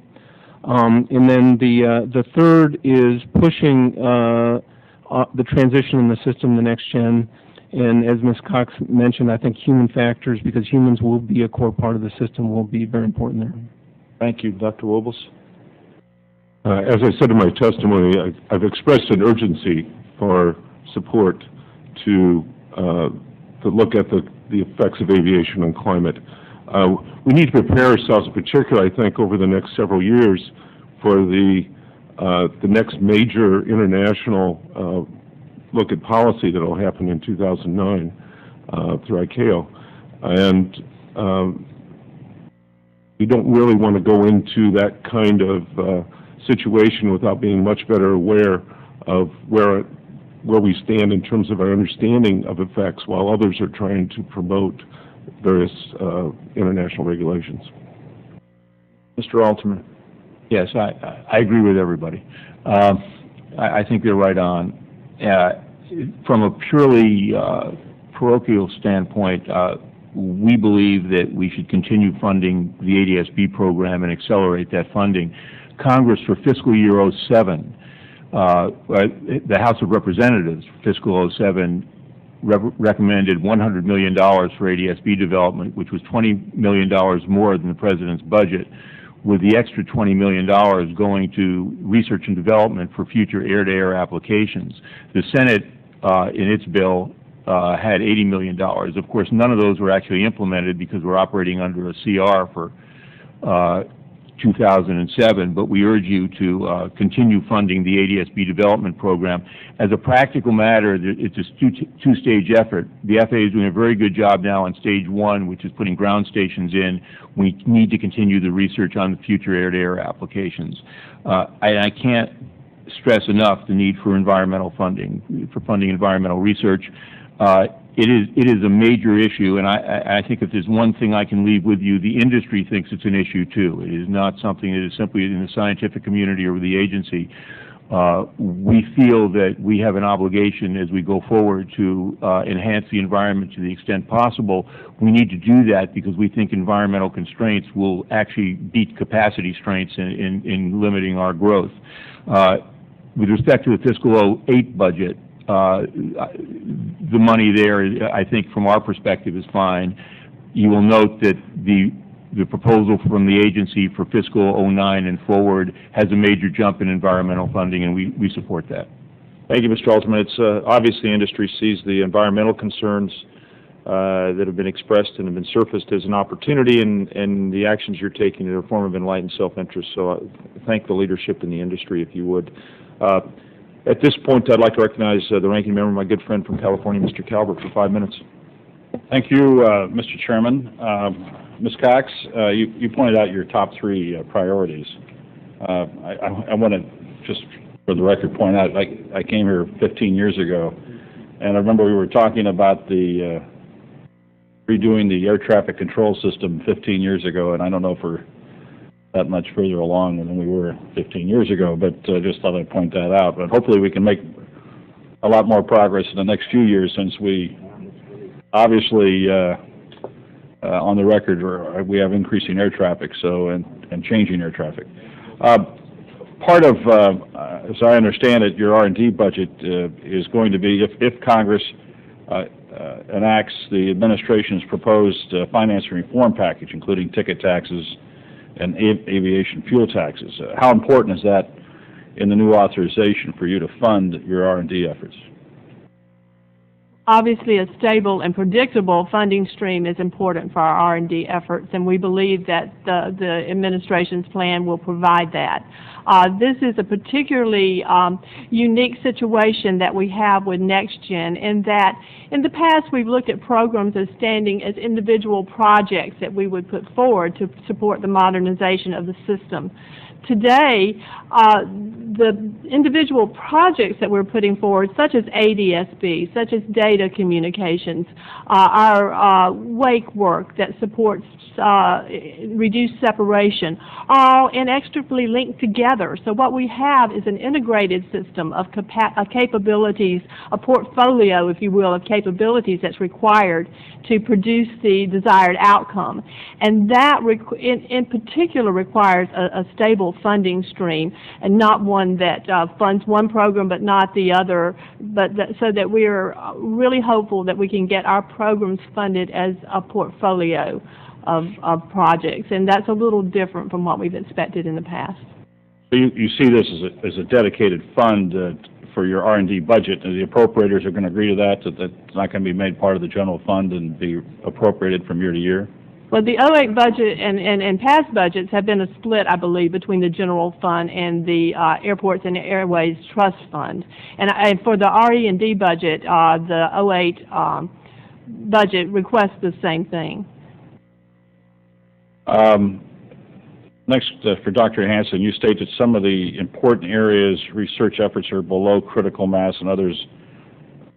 And then the third is pushing the transition in the system, the next gen. And as Ms. Cox mentioned, I think human factors, because humans will be a core part of the system, will be very important there. Thank you. Dr. Wuebbles? As I said in my testimony, I've expressed an urgency for support to look at the effects of aviation on climate. We need to prepare ourselves, in particular, I think, over the next several years for the next major international look at policy that will happen in 2009 through ICAO. And we don't really want to go into that kind of situation without being much better aware of where we stand in terms of our understanding of effects while others are trying to promote various international regulations. Mr. Alterman? Yes, I agree with everybody. I think they're right on. From a purely parochial standpoint, we believe that we should continue funding the ADS-B program and accelerate that funding. Congress for fiscal year 07, the House of Representatives for fiscal 07 recommended $100 million for ADS-B development, which was $20 million more than the President's budget, with the extra $20 million going to research and development for future air-to-air applications. The Senate, in its bill, had $80 million. Of course, none of those were actually implemented because we're operating under a CR for 2007, but we urge you to continue funding the ADS-B development program. As a practical matter, it's a two-stage effort. The FAA is doing a very good job now on stage one, which is putting ground stations in. We need to continue the research on the future air-to-air applications. I can't stress enough the need for environmental funding, for funding environmental research. It is a major issue, and I think if there's one thing I can leave with you, the industry thinks it's an issue too. It is not something that is simply in the scientific community or with the agency. We feel that we have an obligation as we go forward to enhance the environment to the extent possible. We need to do that because we think environmental constraints will actually beat capacity constraints in limiting our growth. With respect to the fiscal 08 budget, the money there, I think, from our perspective, is fine. You will note that the proposal from the agency for fiscal 09 and forward has a major jump in environmental funding, and we support that. Thank you, Mr. Alterman. It's obvious the industry sees the environmental concerns that have been expressed and have been surfaced as an opportunity, and the actions you're taking are a form of enlightened self-interest. So thank the leadership in the industry, if you would. At this point, I'd like to recognize the ranking member, my good friend from California, Mr. Calvert, for 5 minutes. Thank you, Mr. Chairman. Ms. Cox, you pointed out your top three priorities. I want to just, for the record, point out I came here 15 years ago, and I remember we were talking about the redoing the air traffic control system 15 years ago, and I don't know if we're that much further along than we were 15 years ago, but just thought I'd point that out. But hopefully we can make a lot more progress in the next few years, since we obviously, on the record, we have increasing air traffic, and changing air traffic. part of, as I understand it, your R&D budget is going to be, if Congress enacts the administration's proposed financing reform package, including ticket taxes and aviation fuel taxes. How important is that in the new authorization for you to fund your R&D efforts? Obviously, a stable and predictable funding stream is important for our R&D efforts, and we believe that the administration's plan will provide that. This is a particularly unique situation that we have with NextGen, in that in the past we've looked at programs as standing as individual projects that we would put forward to support the modernization of the system. Today, the individual projects that we're putting forward, such as ADSB, such as data communications, our wake work that supports reduced separation, are all inextricably linked together. So what we have is an integrated system of capabilities, a portfolio, if you will, of capabilities that's required to produce the desired outcome. And that, in particular, requires a stable funding stream, and not one that funds one program but not the other, so that we are really hopeful that we can get our programs funded as a portfolio of projects, and that's a little different from what we've expected in the past. So you see this as a dedicated fund for your R&D budget, and the appropriators are going to agree to that it's not going to be made part of the general fund and be appropriated from year to year? Well, the 08 budget and past budgets have been a split, I believe, between the general fund and the Airports and Airways Trust Fund. And for the RE&D budget, the 08 budget requests the same thing. Next, for Dr. Hansman, you state that some of the important areas, research efforts are below critical mass and others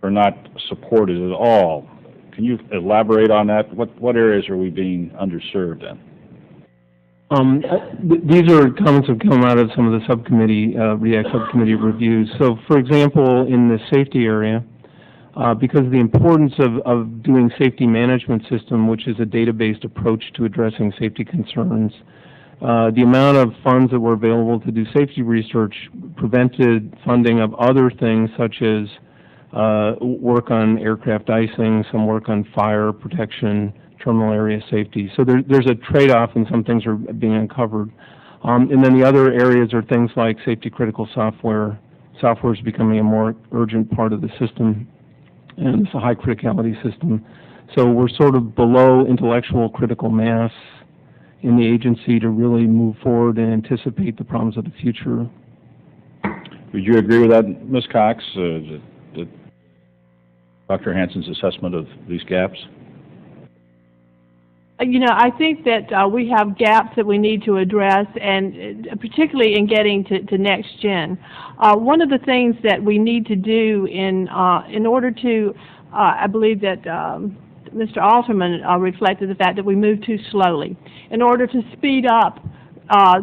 are not supported at all. Can you elaborate on that? What areas are we being underserved in? These are comments that have come out of some of the subcommittee, REACT subcommittee reviews. So, for example, in the safety area, because of the importance of doing safety management system, which is a data-based approach to addressing safety concerns, the amount of funds that were available to do safety research prevented funding of other things such as work on aircraft icing, some work on fire protection, terminal area safety. So there's a trade-off, and some things are being uncovered. And then the other areas are things like safety-critical software. Software is becoming a more urgent part of the system, and it's a high criticality system. So we're sort of below intellectual critical mass in the agency to really move forward and anticipate the problems of the future. Would you agree with that, Ms. Cox, Dr. Hansman's assessment of these gaps? You know, I think that we have gaps that we need to address, and particularly in getting to next gen. One of the things that we need to do in order to, I believe that Mr. Alterman reflected the fact that we move too slowly. In order to speed up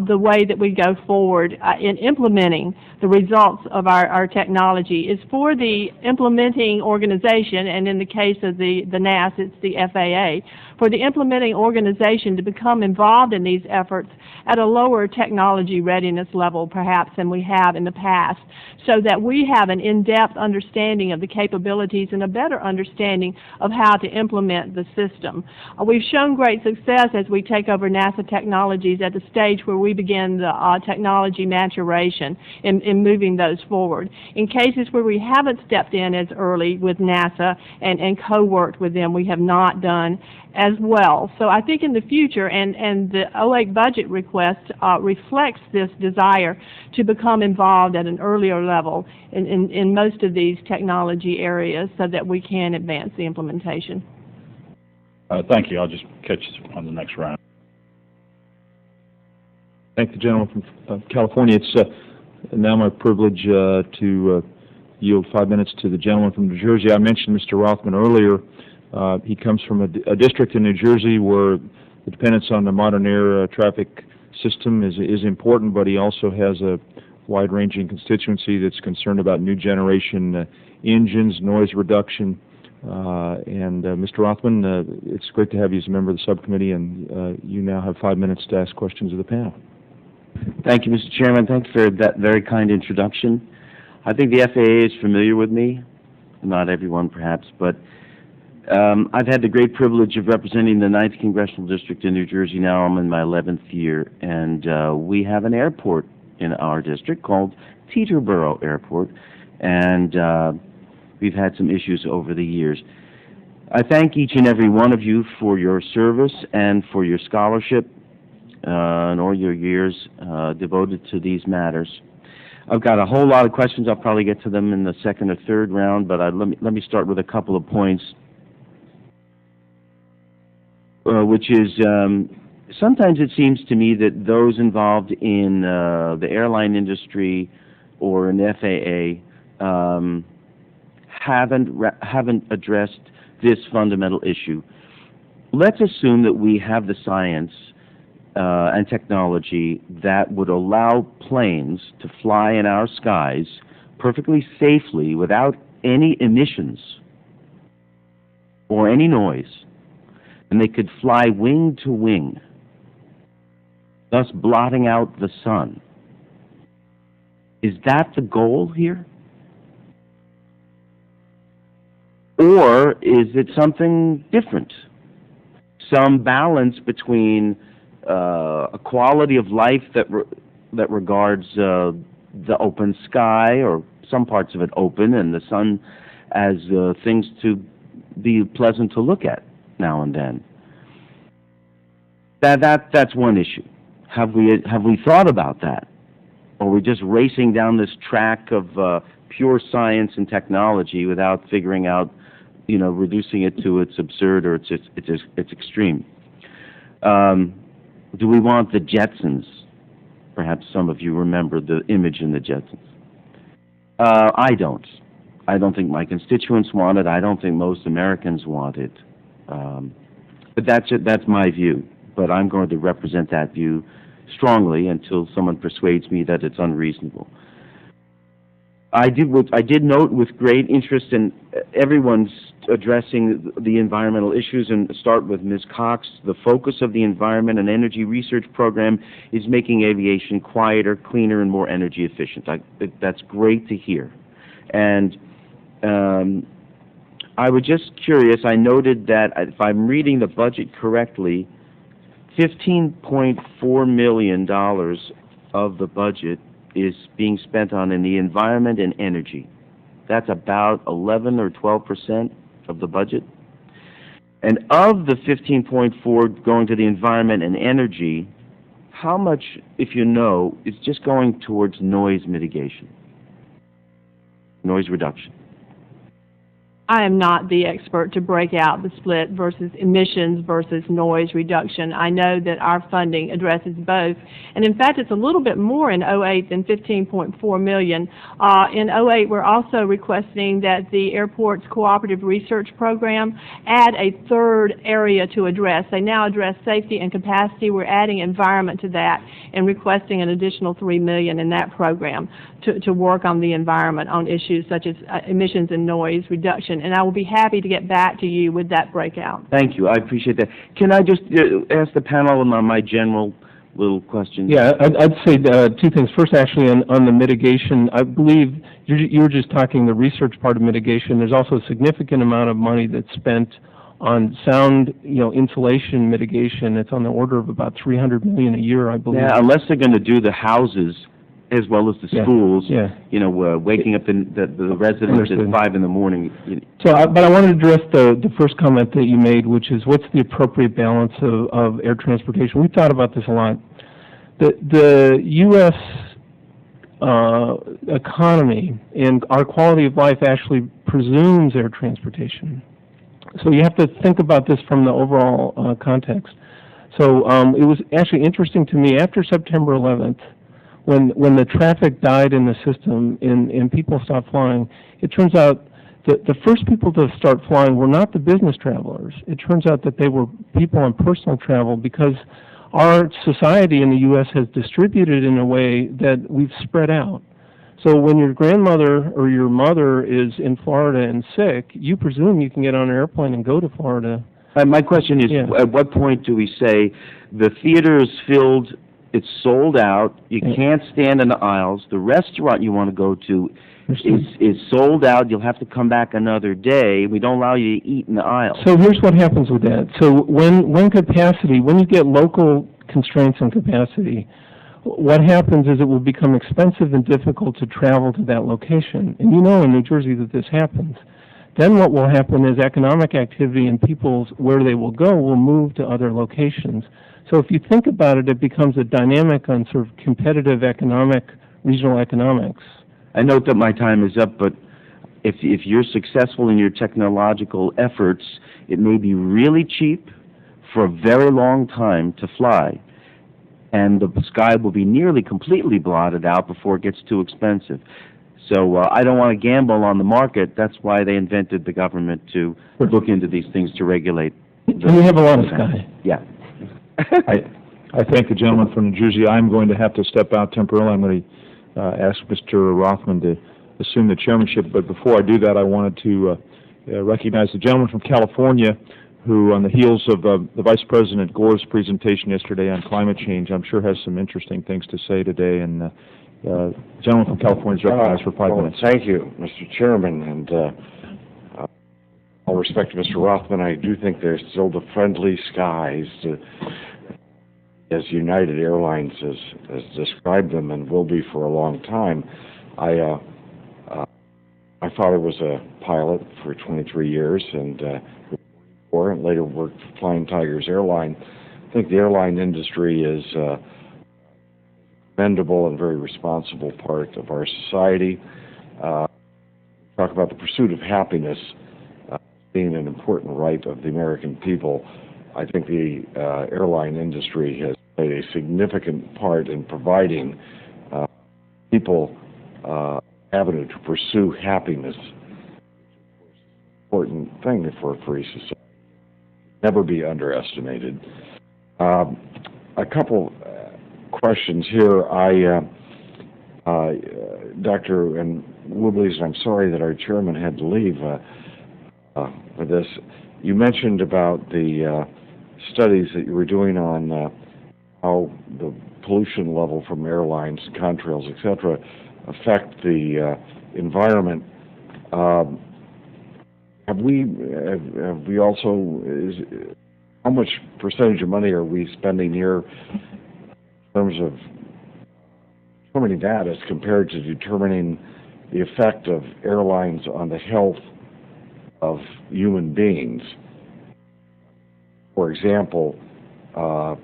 the way that we go forward in implementing the results of our technology is for the implementing organization, and in the case of the NAS, it's the FAA, for the implementing organization to become involved in these efforts at a lower technology readiness level, perhaps, than we have in the past, so that we have an in-depth understanding of the capabilities and a better understanding of how to implement the system. We've shown great success as we take over NASA technologies at the stage where we begin the technology maturation in moving those forward. In cases where we haven't stepped in as early with NASA and co-worked with them, we have not done as well. So I think in the future, and the 08 budget request reflects this desire to become involved at an earlier level in most of these technology areas so that we can advance the implementation. Thank you. I'll just catch you on the next round. Thank the gentleman from California. It's now my privilege to yield 5 minutes to the gentleman from New Jersey. I mentioned Mr. Rothman earlier. He comes from a district in New Jersey where the dependence on the modern air traffic system is important, but he also has a wide-ranging constituency that's concerned about new generation engines, noise reduction. Mr. Rothman, it's great to have you as a member of the subcommittee, and you now have 5 minutes to ask questions of the panel. Thank you, Mr. Chairman. Thank you for that very kind introduction. I think the FAA is familiar with me, not everyone perhaps, but I've had the great privilege of representing the 9th Congressional District in New Jersey. Now I'm in my 11th year, and we have an airport in our district called Teterboro Airport, and we've had some issues over the years. I thank each and every one of you for your service and for your scholarship and all your years devoted to these matters. I've got a whole lot of questions. I'll probably get to them in the second or third round, but let me start with a couple of points, which is sometimes it seems to me that those involved in the airline industry or in the FAA haven't addressed this fundamental issue. Let's assume that we have the science and technology that would allow planes to fly in our skies perfectly safely without any emissions or any noise, and they could fly wing to wing, thus blotting out the sun. Is that the goal here? Or is it something different? Some balance between a quality of life that regards the open sky, or some parts of it open, and the sun as things to be pleasant to look at now and then. That's one issue. Have we thought about that? Or are we just racing down this track of pure science and technology without figuring out, reducing it to its absurd or its extreme? Do we want the Jetsons? Perhaps some of you remember the image in the Jetsons. I don't. I don't think my constituents want it. I don't think most Americans want it. But that's my view. But I'm going to represent that view strongly until someone persuades me that it's unreasonable. I did note with great interest in everyone's addressing the environmental issues, and start with Ms. Cox. The focus of the Environment and Energy Research Program is making aviation quieter, cleaner, and more energy efficient. That's great to hear. And I was just curious, I noted that, if I'm reading the budget correctly, $15.4 million of the budget is being spent on in the environment and energy. That's about 11 or 12% of the budget. And of the 15.4 going to the environment and energy, how much, if you know, is just going towards noise mitigation, noise reduction? I am not the expert to break out the split versus emissions versus noise reduction. I know that our funding addresses both. And in fact, it's a little bit more in '08 than $15.4 million. In '08, we're also requesting that the airport's cooperative research program add a third area to address. They now address safety and capacity. We're adding environment to that and requesting an additional $3 million in that program to work on the environment on issues such as emissions and noise reduction. And I will be happy to get back to you with that breakout. Thank you. I appreciate that. Can I just ask the panel my general little question? Yeah, I'd say two things. First, actually, on the mitigation, I believe you were just talking the research part of mitigation. There's also a significant amount of money that's spent on sound, insulation mitigation. It's on the order of about $300 million a year, I believe. Yeah, unless they're going to do the houses as well as the schools, waking up the residents at 5 in the morning. But I wanted to address the first comment that you made, which is what's the appropriate balance of air transportation? We've thought about this a lot. The U.S. Economy and our quality of life actually presumes air transportation. So you have to think about this from the overall context. So it was actually interesting to me after September 11th, when the traffic died in the system and people stopped flying, it turns out that the first people to start flying were not the business travelers. It turns out that they were people on personal travel, because our society in the U.S. has distributed in a way that we've spread out. So when your grandmother or your mother is in Florida and sick, you presume you can get on an airplane and go to Florida. My question is, at what point do we say the theater is filled it's sold out. You can't stand in the aisles. The restaurant you want to go to is sold out. You'll have to come back another day. We don't allow you to eat in the aisle. So here's what happens with that. So when you get local constraints on capacity, what happens is it will become expensive and difficult to travel to that location. And you know in New Jersey that this happens. Then what will happen is economic activity and people where they will go will move to other locations. So if you think about it, it becomes a dynamic on sort of competitive regional economics. I note that my time is up, but if you're successful in your technological efforts, it may be really cheap for a very long time to fly, and the sky will be nearly completely blotted out before it gets too expensive. So I don't want to gamble on the market. That's why they invented the government to look into these things to regulate. And we have a lot of sky. Yeah. I thank the gentleman from New Jersey. I'm going to have to step out temporarily. I'm going to ask Mr. Rothman to assume the chairmanship, but before I do that, I wanted to recognize the gentleman from California who, on the heels of the Vice President Gore's presentation yesterday on climate change, I'm sure has some interesting things to say today, and the gentleman from California is recognized for 5 minutes. Thank you, Mr. Chairman, and all respect to Mr. Rothman, I do think there's still the friendly skies as United Airlines has described them and will be for a long time. My father was a pilot for 23 years and later worked for Flying Tigers Airline. I think the airline industry is a commendable and very responsible part of our society. Talk about the pursuit of happiness being an important right of the American people. I think the airline industry has played a significant part in providing people avenue to pursue happiness. Important thing for a free society. Never be underestimated. A couple questions here. Dr. Wuebbles, I'm sorry that our chairman had to leave for this. You mentioned about the studies that you were doing on how the pollution level from airlines, contrails, etc., affect the environment. Have we also, how much percentage of money are we spending here in terms of determining that as compared to determining the effect of airlines on the health of human beings? For example,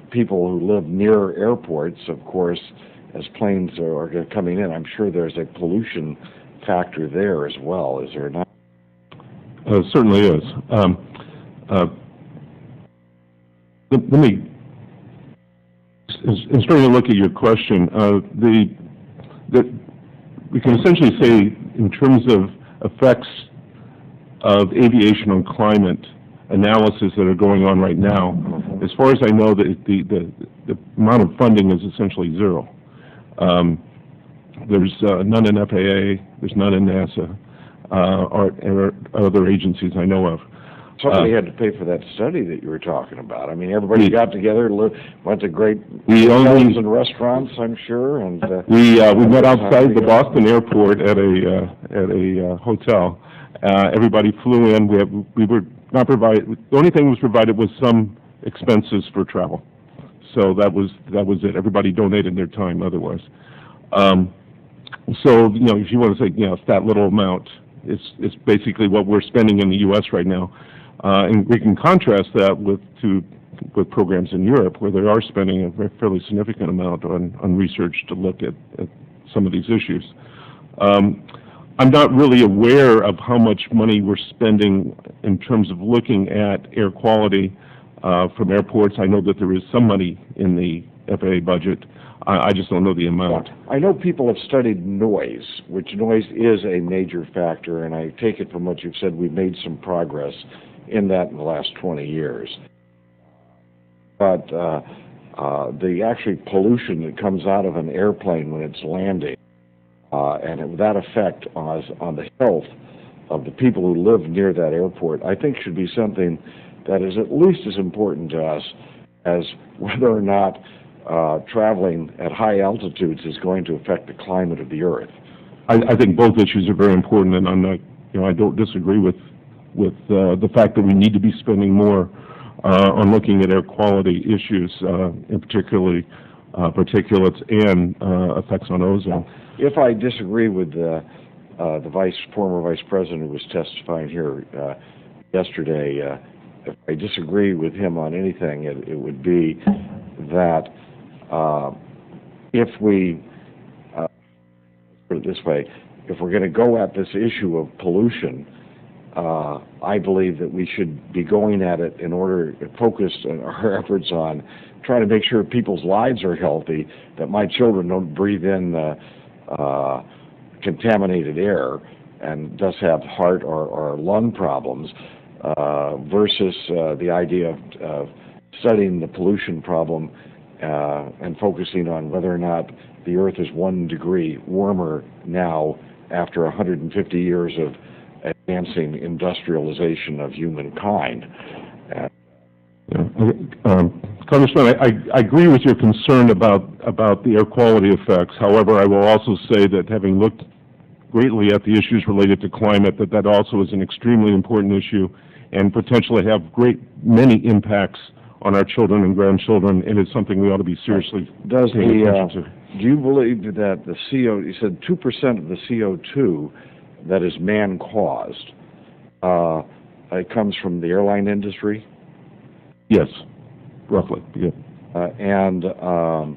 people who live near airports, of course, as planes are coming in, I'm sure there's a pollution factor there as well, is there not? Certainly is. Let me, in starting to look at your question, we can essentially say in terms of effects of aviation on climate analysis that are going on right now, as far as I know, the amount of funding is essentially zero. There's none in FAA, there's none in NASA, or other agencies I know of. Somebody had to pay for that study that you were talking about. I mean, everybody got together, went to great hotels and restaurants, I'm sure, and we met outside the Boston airport at a hotel. Everybody flew in. We were not provided. The only thing was provided was some expenses for travel. So that was it. Everybody donated their time otherwise. So if you want to say it's that little amount, it's basically what we're spending in the U.S. right now. And we can contrast that with programs in Europe where they are spending a fairly significant amount on research to look at some of these issues. I'm not really aware of how much money we're spending in terms of looking at air quality from airports. I know that there is some money in the FAA budget. I just don't know the amount. I know people have studied noise, which noise is a major factor, and I take it from what you've said, we've made some progress in that in the last 20 years. But the actual pollution that comes out of an airplane when it's landing, and that effect on the health of the people who live near that airport, I think should be something that is at least as important to us as whether or not traveling at high altitudes is going to affect the climate of the Earth. I think both issues are very important, and I'm not, I don't disagree with the fact that we need to be spending more on looking at air quality issues, in particularly particulates and effects on ozone. If I disagree with the former vice president who was testifying here yesterday, if I disagree with him on anything, it would be that if we put it this way, if we're going to go at this issue of pollution, I believe that we should be going at it in order to focus our efforts on trying to make sure people's lives are healthy, that my children don't breathe in contaminated air and thus have heart or lung problems, versus the idea of studying the pollution problem and focusing on whether or not the Earth is 1 degree warmer now after 150 years of advancing industrialization of humankind. Congressman, I agree with your concern about the air quality effects. However, I will also say that having looked greatly at the issues related to climate, that also is an extremely important issue and potentially have many impacts on our children and grandchildren, and it's something we ought to be seriously paying attention to. Do you believe that the you said 2% of the CO2 that is man-caused, it comes from the airline industry? Yes, roughly, yeah. And of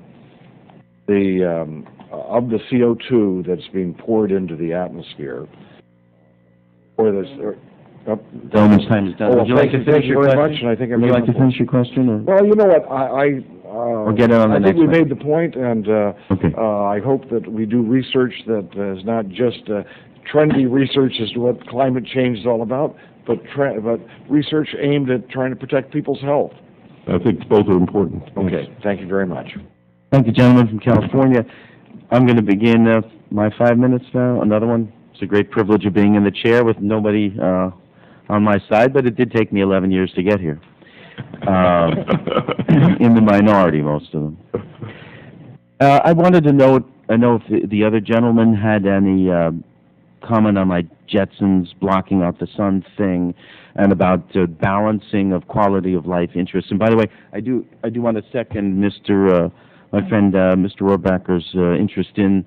the CO2 that's being poured into the atmosphere, or this... Gentleman's time is done. Would you like to finish your question? I think Would you like to finish your question? Or? Well, you know what, Or get it on the I next think we one. made the point, and Okay. I hope that we do research that is not just trendy research as to what climate change is all about, but research aimed at trying to protect people's health. I think both are important. Okay, thank you very much. Thank you, gentlemen from California. I'm going to begin my 5 minutes now. Another one. It's a great privilege of being in the chair with nobody on my side, but it did take me 11 years to get here. In the minority, most of them. I wanted to know if the other gentleman had any comment on my Jetsons blocking out the sun thing, and about balancing of quality of life interests. And by the way, I do want to second my friend Mr. Rohrbacher's interest in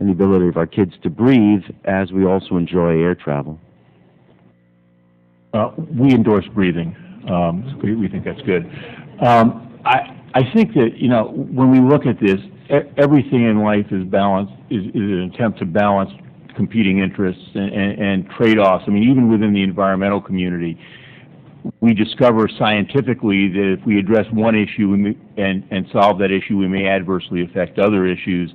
the ability of our kids to breathe, as we also enjoy air travel. We endorse breathing. We think that's good. I think that, when we look at this, everything in life is balanced, is an attempt to balance competing interests and trade-offs. I mean, even within the environmental community, we discover scientifically that if we address one issue and solve that issue, we may adversely affect other issues.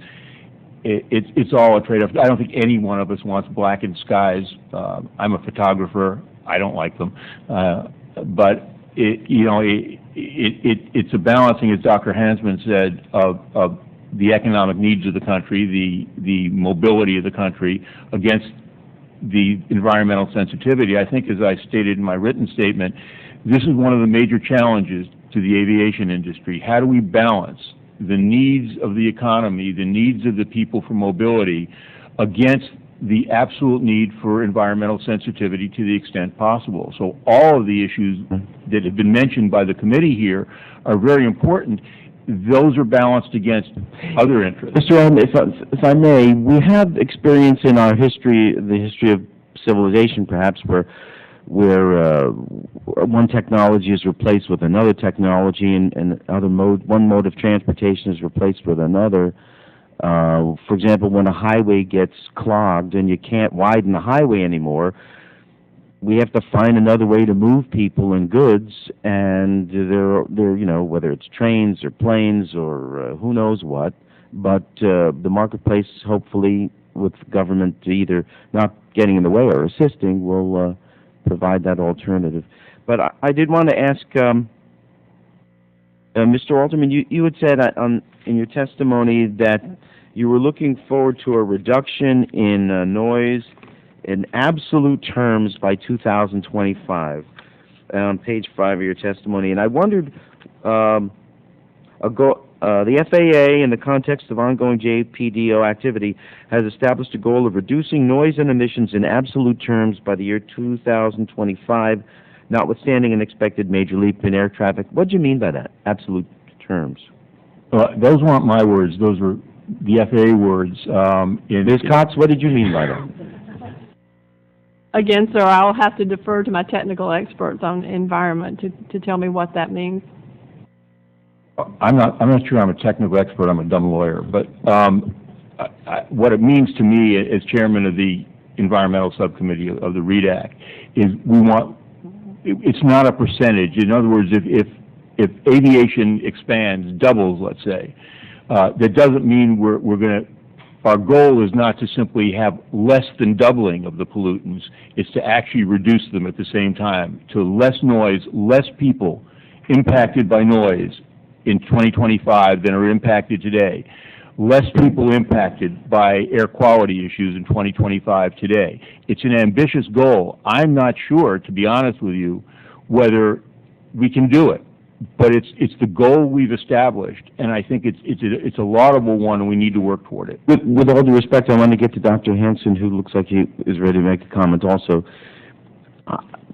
It's all a trade-off. I don't think any one of us wants blackened skies. I'm a photographer. I don't like them. But it's a balancing, as Dr. Hansman said, of the economic needs of the country, the mobility of the country, against the environmental sensitivity. I think, as I stated in my written statement, this is one of the major challenges to the aviation industry. How do we balance the needs of the economy, the needs of the people for mobility, against the absolute need for environmental sensitivity to the extent possible? So all of the issues that have been mentioned by the committee here are very important. Those are balanced against other interests. Mr. Owen, if I may, we have experience in our history, the history of civilization perhaps, where one technology is replaced with another technology, and one mode of transportation is replaced with another. For example, when a highway gets clogged and you can't widen the highway anymore, we have to find another way to move people and goods, and there, whether it's trains or planes or who knows what, but the marketplace, hopefully, with government either not getting in the way or assisting, will provide that alternative. But I did want to ask, Mr. Alterman, you had said in your testimony that you were looking forward to a reduction in noise in absolute terms by 2025, on page 5 of your testimony. And I wondered, The FAA, in the context of ongoing JPDO activity, has established a goal of reducing noise and emissions in absolute terms by the year 2025, notwithstanding an expected major leap in air traffic. What do you mean by that, absolute terms? Those weren't my words. Those were the FAA words. Ms. Cox, what did you mean by that? Again, sir, I'll have to defer to my technical experts on environment to tell me what that means. I'm not sure I'm a technical expert. I'm a dumb lawyer. But what it means to me as chairman of the Environmental Subcommittee of the READ Act is it's not a percentage. In other words, if aviation expands, doubles, let's say, that doesn't mean we're going to. Our goal is not to simply have less than doubling of the pollutants. It's to actually reduce them at the same time to less noise, less people impacted by noise in 2025 than are impacted today. Less people impacted by air quality issues in 2025 today. It's an ambitious goal. I'm not sure, to be honest with you, whether we can do it. But it's the goal we've established, and I think it's a laudable one, and we need to work toward it. With all due respect, I want to get to Dr. Hansman, who looks like he is ready to make a comment also.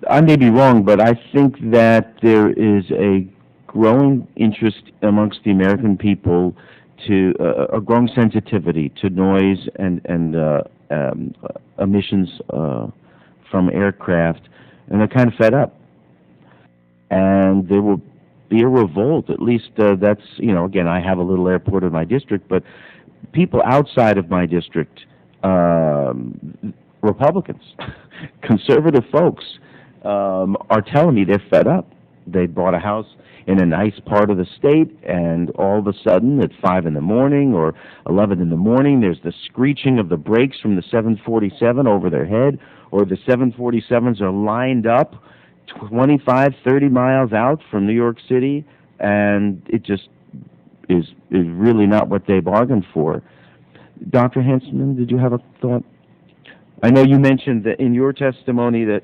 I may be wrong, but I think that there is a growing interest amongst the American people to a growing sensitivity to noise and emissions from aircraft, and they're kind of fed up. And there will be a revolt, at least that's, again, I have a little airport in my district, but people outside of my district, Republicans, conservative folks, are telling me they're fed up. They bought a house in a nice part of the state, and all of a sudden, at 5 in the morning or 11 in the morning, there's the screeching of the brakes from the 747 over their head, or the 747s are lined up 25, 30 miles out from New York City, and it just is really not what they bargained for. Dr. Hansman, did you have a thought? I know you mentioned that in your testimony that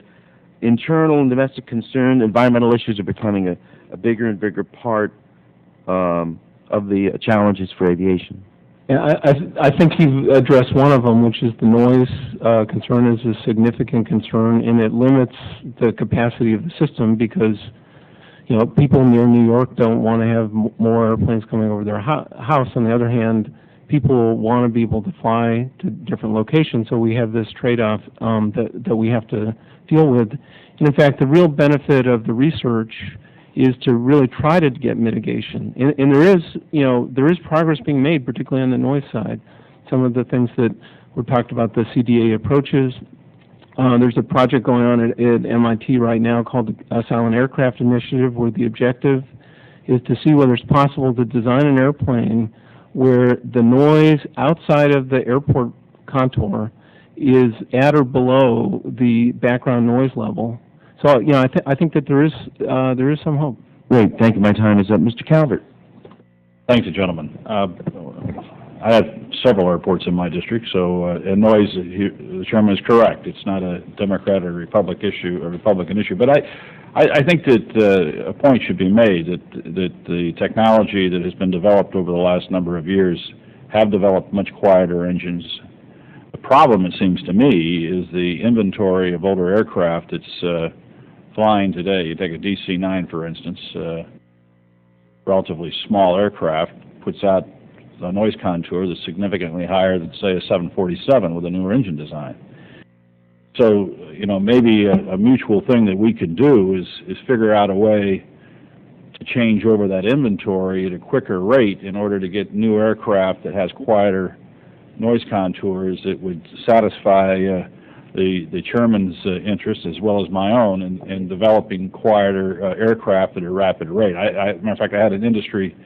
internal and domestic concern, environmental issues are becoming a bigger and bigger part of the challenges for aviation. Yeah, I think you've addressed one of them, which is the noise concern is a significant concern, and it limits the capacity of the system because, people near New York don't want to have more airplanes coming over their house. On the other hand, people want to be able to fly to different locations, so we have this trade-off that we have to deal with. And in fact, the real benefit of the research is to really try to get mitigation. And there is progress being made, particularly on the noise side. Some of the things that were talked about, the CDA approaches. There's a project going on at MIT right now called the Silent Aircraft Initiative, where the objective is to see whether it's possible to design an airplane where the noise outside of the airport contour is at or below the background noise level. So, I think that there is some hope. Great. Thank you. My time is up. Mr. Calvert. Thank you, gentlemen. I have several airports in my district, so and noise, the chairman is correct. It's not a Democrat or Republican issue. But I think that a point should be made that the technology that has been developed over the last number of years have developed much quieter engines. The problem, it seems to me, is the inventory of older aircraft that's flying today. You take a DC-9, for instance, relatively small aircraft, puts out a noise contour that's significantly higher than, say, a 747 with a newer engine design. So, maybe a mutual thing that we could do is figure out a way to change over that inventory at a quicker rate in order to get new aircraft that has quieter noise contours that would satisfy the chairman's interest as well as my own in developing quieter aircraft at a rapid rate. Matter of fact, I had an industry,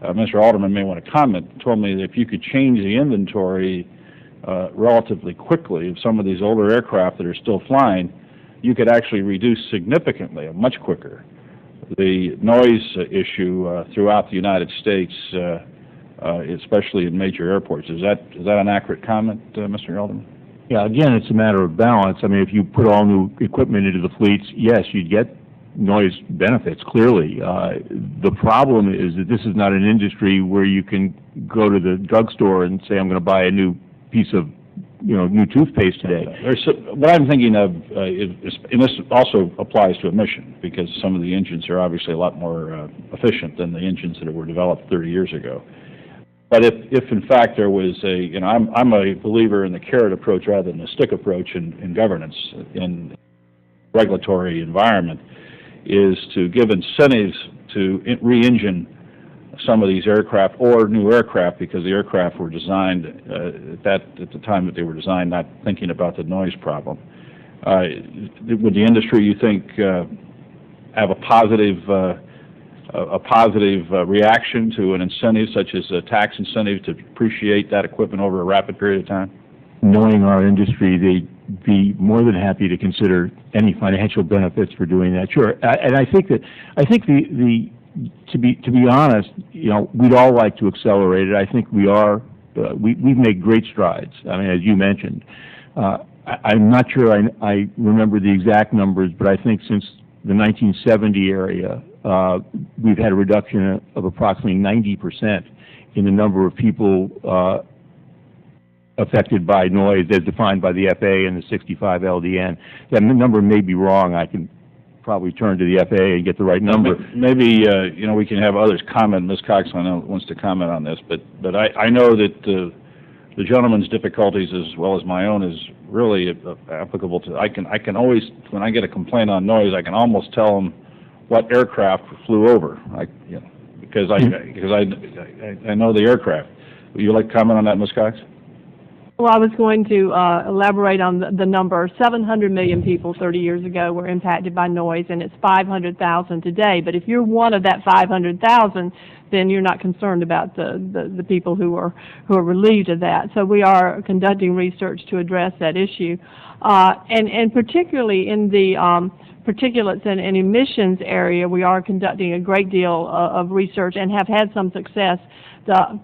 Mr. Alterman may want to comment, told me that if you could change the inventory relatively quickly of some of these older aircraft that are still flying, you could actually reduce significantly, much quicker, the noise issue throughout the United States, especially in major airports. Is that an accurate comment, Mr. Alterman? Yeah, again, it's a matter of balance. I mean, if you put all new equipment into the fleets, yes, you'd get noise benefits, clearly. The problem is that this is not an industry where you can go to the drugstore and say, I'm going to buy a new piece of, new toothpaste today. What I'm thinking of is, and this also applies to emission, because some of the engines are obviously a lot more efficient than the engines that were developed 30 years ago. But if in fact there was I'm a believer in the carrot approach rather than the stick approach in governance, in regulatory environment, is to give incentives to re-engine some of these aircraft or new aircraft, because the aircraft were designed at the time that they were designed not thinking about the noise problem. Would the industry, you think, have a positive reaction to an incentive such as a tax incentive to depreciate that equipment over a rapid period of time? Knowing our industry, they'd be more than happy to consider any financial benefits for doing that. Sure, and I think to be honest, we'd all like to accelerate it. I think we are. We've made great strides. I mean, as you mentioned, I'm not sure I remember the exact numbers, but I think since the 1970 area, we've had a reduction of approximately 90% in the number of people affected by noise as defined by the FAA and the 65 LDN. That number may be wrong. I can probably turn to the FAA and get the right number. Maybe we can have others comment. Ms. Cox, I know, wants to comment on this, but I know that the gentleman's difficulties as well as my own is really applicable to. I can always, when I get a complaint on noise, I can almost tell them what aircraft flew over. Because I know the aircraft. Would you like to comment on that, Ms. Cox? Well, I was going to elaborate on the number. 700 million people 30 years ago were impacted by noise, and it's 500,000 today. But if you're one of that 500,000, then you're not concerned about the people who are relieved of that. So we are conducting research to address that issue, and particularly in the particulates and emissions area, we are conducting a great deal of research and have had some success. The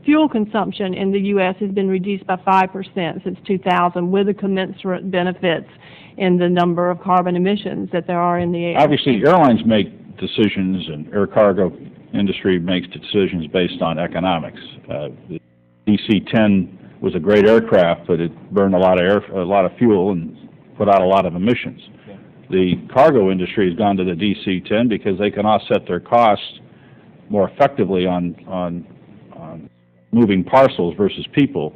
fuel consumption in the U.S. has been reduced by 5% since 2000, with the commensurate benefits in the number of carbon emissions that there are in the air. Obviously, airlines make decisions, and air cargo industry makes decisions based on economics. The DC-10 was a great aircraft, but it burned a lot of fuel and put out a lot of emissions. The cargo industry has gone to the DC-10 because they can offset their costs more effectively on moving parcels versus people.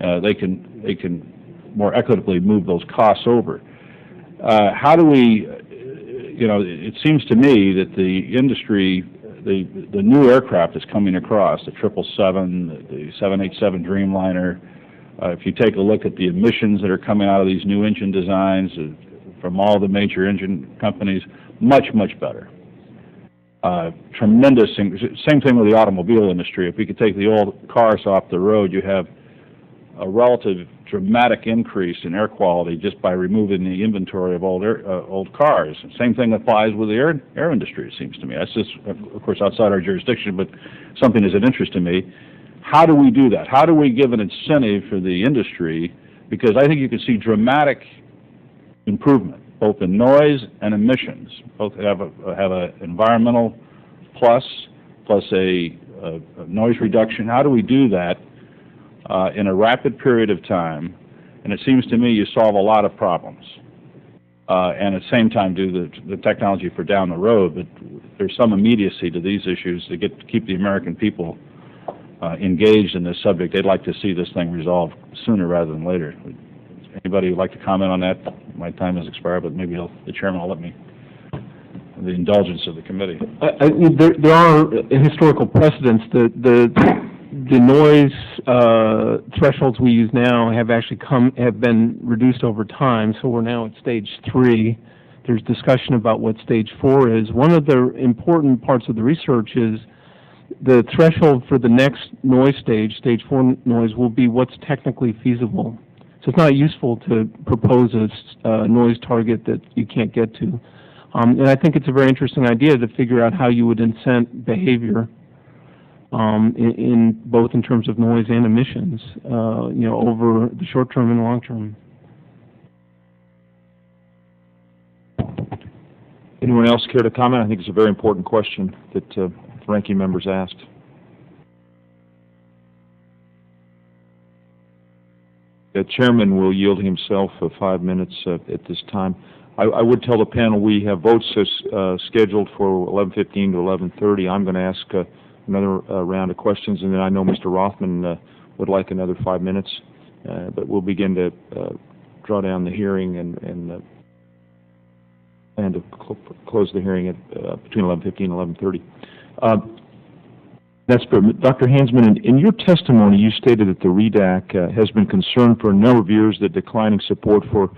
They can more equitably move those costs over. How do we, it seems to me that the industry, the new aircraft that's coming across, the 777, the 787 Dreamliner, if you take a look at the emissions that are coming out of these new engine designs from all the major engine companies, much, much better. Tremendous. Same thing with the automobile industry. If we could take the old cars off the road, you have a relative dramatic increase in air quality just by removing the inventory of old cars. Same thing applies with the air industry, it seems to me. That's just, of course, outside our jurisdiction, but something that's of interest to me. How do we do that? How do we give an incentive for the industry? Because I think you can see dramatic improvement, both in noise and emissions. Both have a environmental plus a noise reduction. How do we do that in a rapid period of time? And it seems to me you solve a lot of problems, and at the same time do the technology for down the road. But there's some immediacy to these issues to keep the American people engaged in this subject. They'd like to see this thing resolved sooner rather than later. Anybody would like to comment on that? My time has expired, but maybe the chairman will let me, the indulgence of the committee. There are historical precedents. The noise thresholds we use now have been reduced over time, so we're now at stage 3. There's discussion about what stage 4 is. One of the important parts of the research is the threshold for the next noise stage 4 noise, will be what's technically feasible. So it's not useful to propose a noise target that you can't get to. And I think it's a very interesting idea to figure out how you would incent behavior in both in terms of noise and emissions, over the short term and long term. Anyone else care to comment? I think it's a very important question that the ranking members asked. The chairman will yield himself 5 minutes at this time. I would tell the panel we have votes scheduled for 11:15 to 11:30. I'm going to ask another round of questions, and then I know Mr. Rothman would like another 5 minutes. But we'll begin to draw down the hearing and to close the hearing at between 11:15 and 11:30. That's perfect. Dr. Hansman, in your testimony, you stated that the REDAC has been concerned for a number of years that declining support for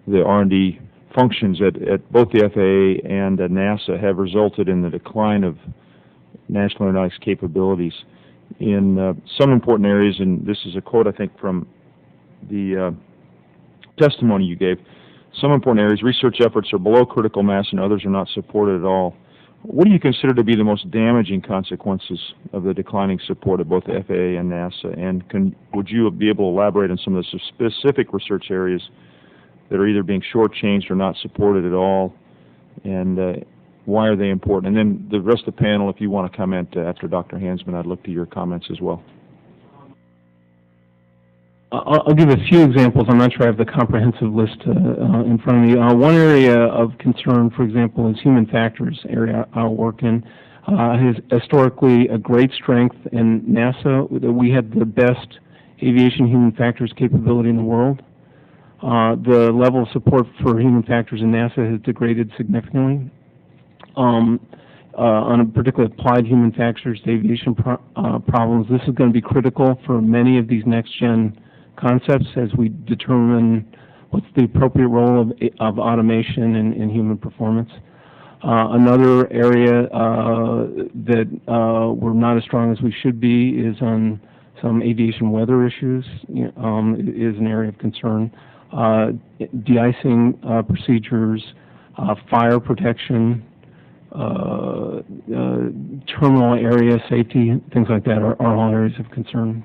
the R&D functions at both the FAA and NASA have resulted in the decline of national aeronautics capabilities in some important areas, and this is a quote, I think, from the testimony you gave. Some important areas, research efforts are below critical mass and others are not supported at all. What do you consider to be the most damaging consequences of the declining support of both the FAA and NASA? And would you be able to elaborate on some of the specific research areas that are either being shortchanged or not supported at all, and why are they important? And then the rest of the panel, if you want to comment after Dr. Hansman, I'd look to your comments as well. I'll give a few examples. I'm not sure I have the comprehensive list in front of me. One area of concern, for example, is human factors area I work in. Has historically a great strength in NASA. We had the best aviation human factors capability in the world. The level of support for human factors in NASA has degraded significantly. On particularly applied human factors to aviation problems, this is going to be critical for many of these next-gen concepts as we determine what's the appropriate role of automation in human performance. Another area that we're not as strong as we should be is on some aviation weather issues. Is an area of concern. De-icing procedures, fire protection, terminal area safety, things like that are all areas of concern.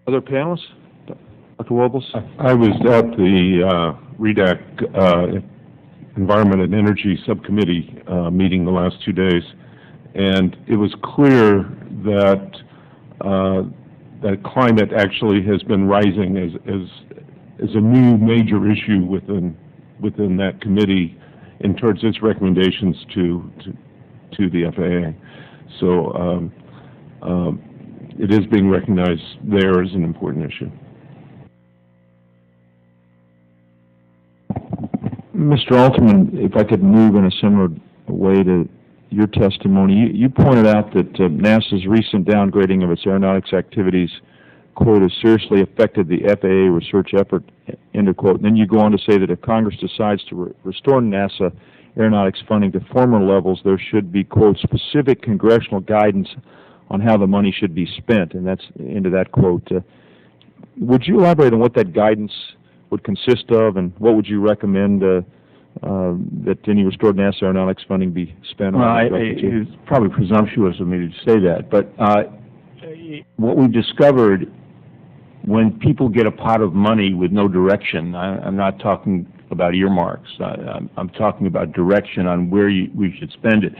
Other panelists? Dr. Wuebbles? I was at the REDAC Environment and Energy Subcommittee meeting the last 2 days, and it was clear that that climate actually has been rising as a new major issue within that committee in towards its recommendations to the FAA. So it is being recognized there as an important issue. Mr. Alterman, if I could move in a similar way to your testimony, you pointed out that NASA's recent downgrading of its aeronautics activities, quote, has seriously affected the FAA research effort, end of quote. And then you go on to say that if Congress decides to restore NASA aeronautics funding to former levels, there should be, quote, specific congressional guidance on how the money should be spent, and that's into that quote. Would you elaborate on what that guidance would consist of, and what would you recommend that any restored NASA aeronautics funding be spent on? It's probably presumptuous of me to say that, but what we've discovered when people get a pot of money with no direction, I'm not talking about earmarks, I'm talking about direction on where we should spend it.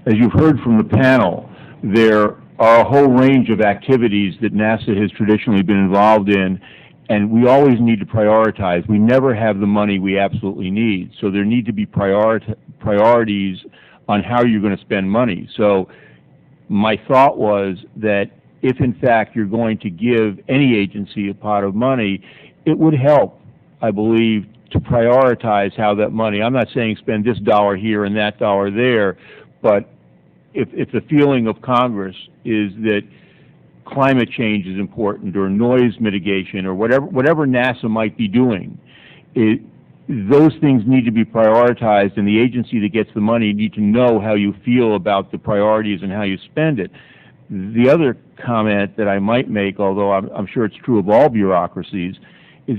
As you've heard from the panel, there are a whole range of activities that NASA has traditionally been involved in, and we always need to prioritize. We never have the money we absolutely need, so there need to be priorities on how you're going to spend money. So my thought was that if in fact you're going to give any agency a pot of money, it would help, I believe, to prioritize how that money, I'm not saying spend this dollar here and that dollar there, but if the feeling of Congress is that climate change is important or noise mitigation or whatever NASA might be doing, those things need to be prioritized, and the agency that gets the money need to know how you feel about the priorities and how you spend it. The other comment that I might make, although I'm sure it's true of all bureaucracies, is,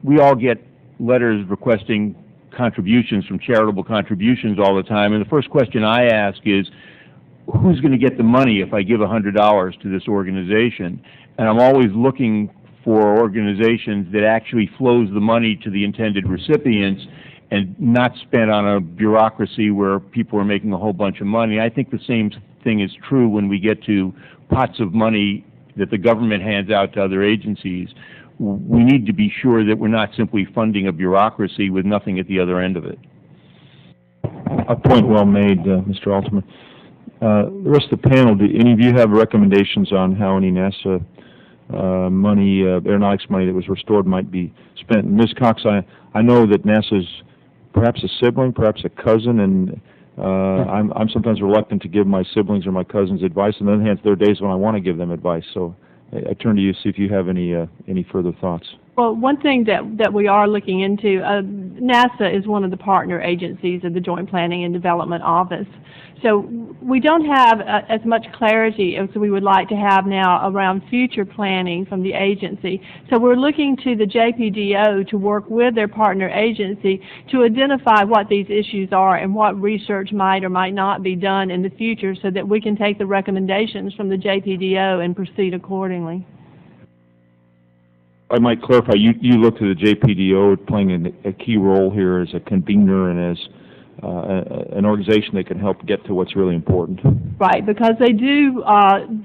we all get letters requesting contributions from charitable contributions all the time, and the first question I ask is, who's going to get the money if I give $100 to this organization? And I'm always looking for organizations that actually flows the money to the intended recipients and not spent on a bureaucracy where people are making a whole bunch of money. I think the same thing is true when we get to pots of money that the government hands out to other agencies. We need to be sure that we're not simply funding a bureaucracy with nothing at the other end of it. A point well made, Mr. Alterman. The rest of the panel, do any of you have recommendations on how any NASA money, aeronautics money that was restored might be spent? Ms. Cox, I know that NASA's perhaps a sibling, perhaps a cousin, and I'm sometimes reluctant to give my siblings or my cousins advice, and on the other hand, there are days when I want to give them advice. So I turn to you to see if you have any further thoughts. Well, one thing that we are looking into, NASA is one of the partner agencies of the Joint Planning and Development Office. So we don't have as much clarity as we would like to have now around future planning from the agency. So we're looking to the JPDO to work with their partner agency to identify what these issues are and what research might or might not be done in the future so that we can take the recommendations from the JPDO and proceed accordingly. I might clarify, you look to the JPDO playing a key role here as a convener and as an organization that can help get to what's really important. Right, because they do,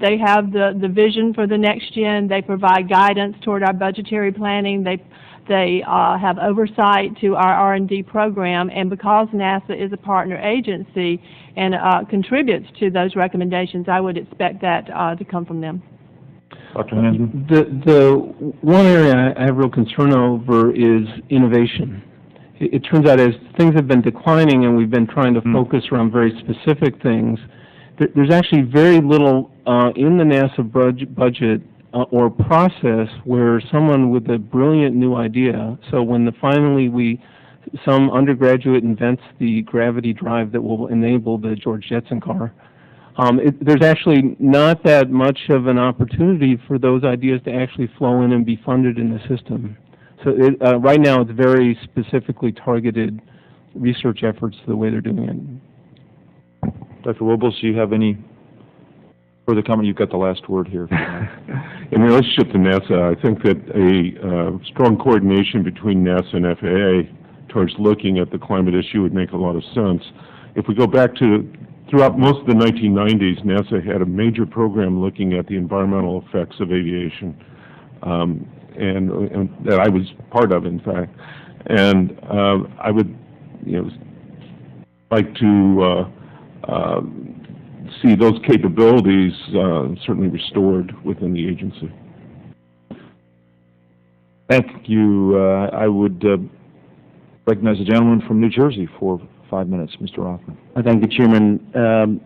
they have the vision for the next gen, they provide guidance toward our budgetary planning, they have oversight to our R&D program, and because NASA is a partner agency and contributes to those recommendations, I would expect that to come from them. Dr. Hansman? The one area I have real concern over is innovation. It turns out as things have been declining and we've been trying to focus around very specific things, there's actually very little in the NASA budget or process where someone with a brilliant new idea, so when some undergraduate invents the gravity drive that will enable the George Jetson car, there's actually not that much of an opportunity for those ideas to actually flow in and be funded in the system. So right now it's very specifically targeted research efforts the way they're doing it. Dr. Wuebbles, do you have any further comment? You've got the last word here. In relationship to NASA, I think that a strong coordination between NASA and FAA towards looking at the climate issue would make a lot of sense. If we go back to throughout most of the 1990s, NASA had a major program looking at the environmental effects of aviation, and that I was part of, in fact. And I would, like to see those capabilities certainly restored within the agency. Thank you. I would recognize the gentleman from New Jersey for 5 minutes, Mr. Rothman. Thank you, Chairman.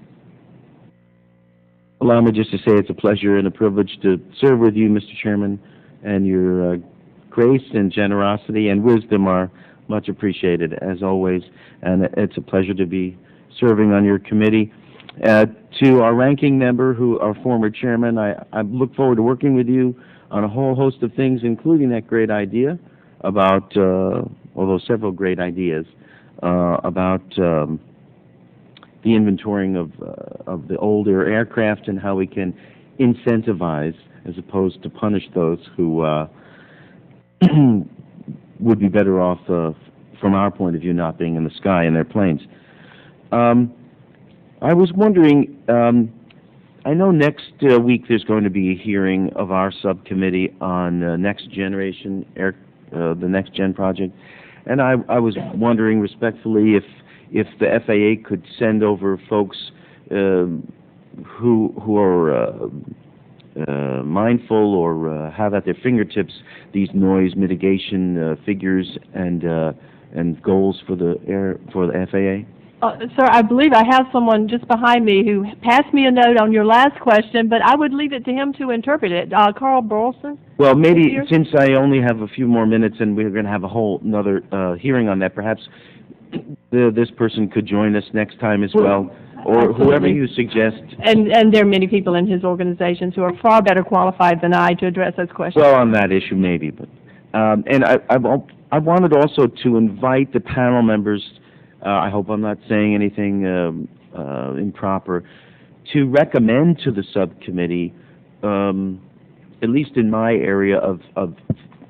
Allow me just to say it's a pleasure and a privilege to serve with you, Mr. Chairman, and your grace and generosity and wisdom are much appreciated, as always, and it's a pleasure to be serving on your committee. To our ranking member, our former chairman, I look forward to working with you on a whole host of things, including that great idea about, although several great ideas, about the inventorying of the older aircraft and how we can incentivize as opposed to punish those who would be better off, from our point of view, not being in the sky in their planes. I was wondering, I know next week there's going to be a hearing of our subcommittee on next generation the next gen project, and I was wondering respectfully if the FAA could send over folks who are mindful or have at their fingertips these noise mitigation figures and goals for the FAA. Sir, I believe I have someone just behind me who passed me a note on your last question, but I would leave it to him to interpret it. Carl Burleson? Well, maybe since I only have a few more minutes and we're going to have a whole another hearing on that, perhaps this person could join us next time as well, or absolutely. Whoever you suggest. And there are many people in his organizations who are far better qualified than I to address those questions. Well, on that issue, maybe. But and I wanted also to invite the panel members, I hope I'm not saying anything improper, to recommend to the subcommittee, at least in my area of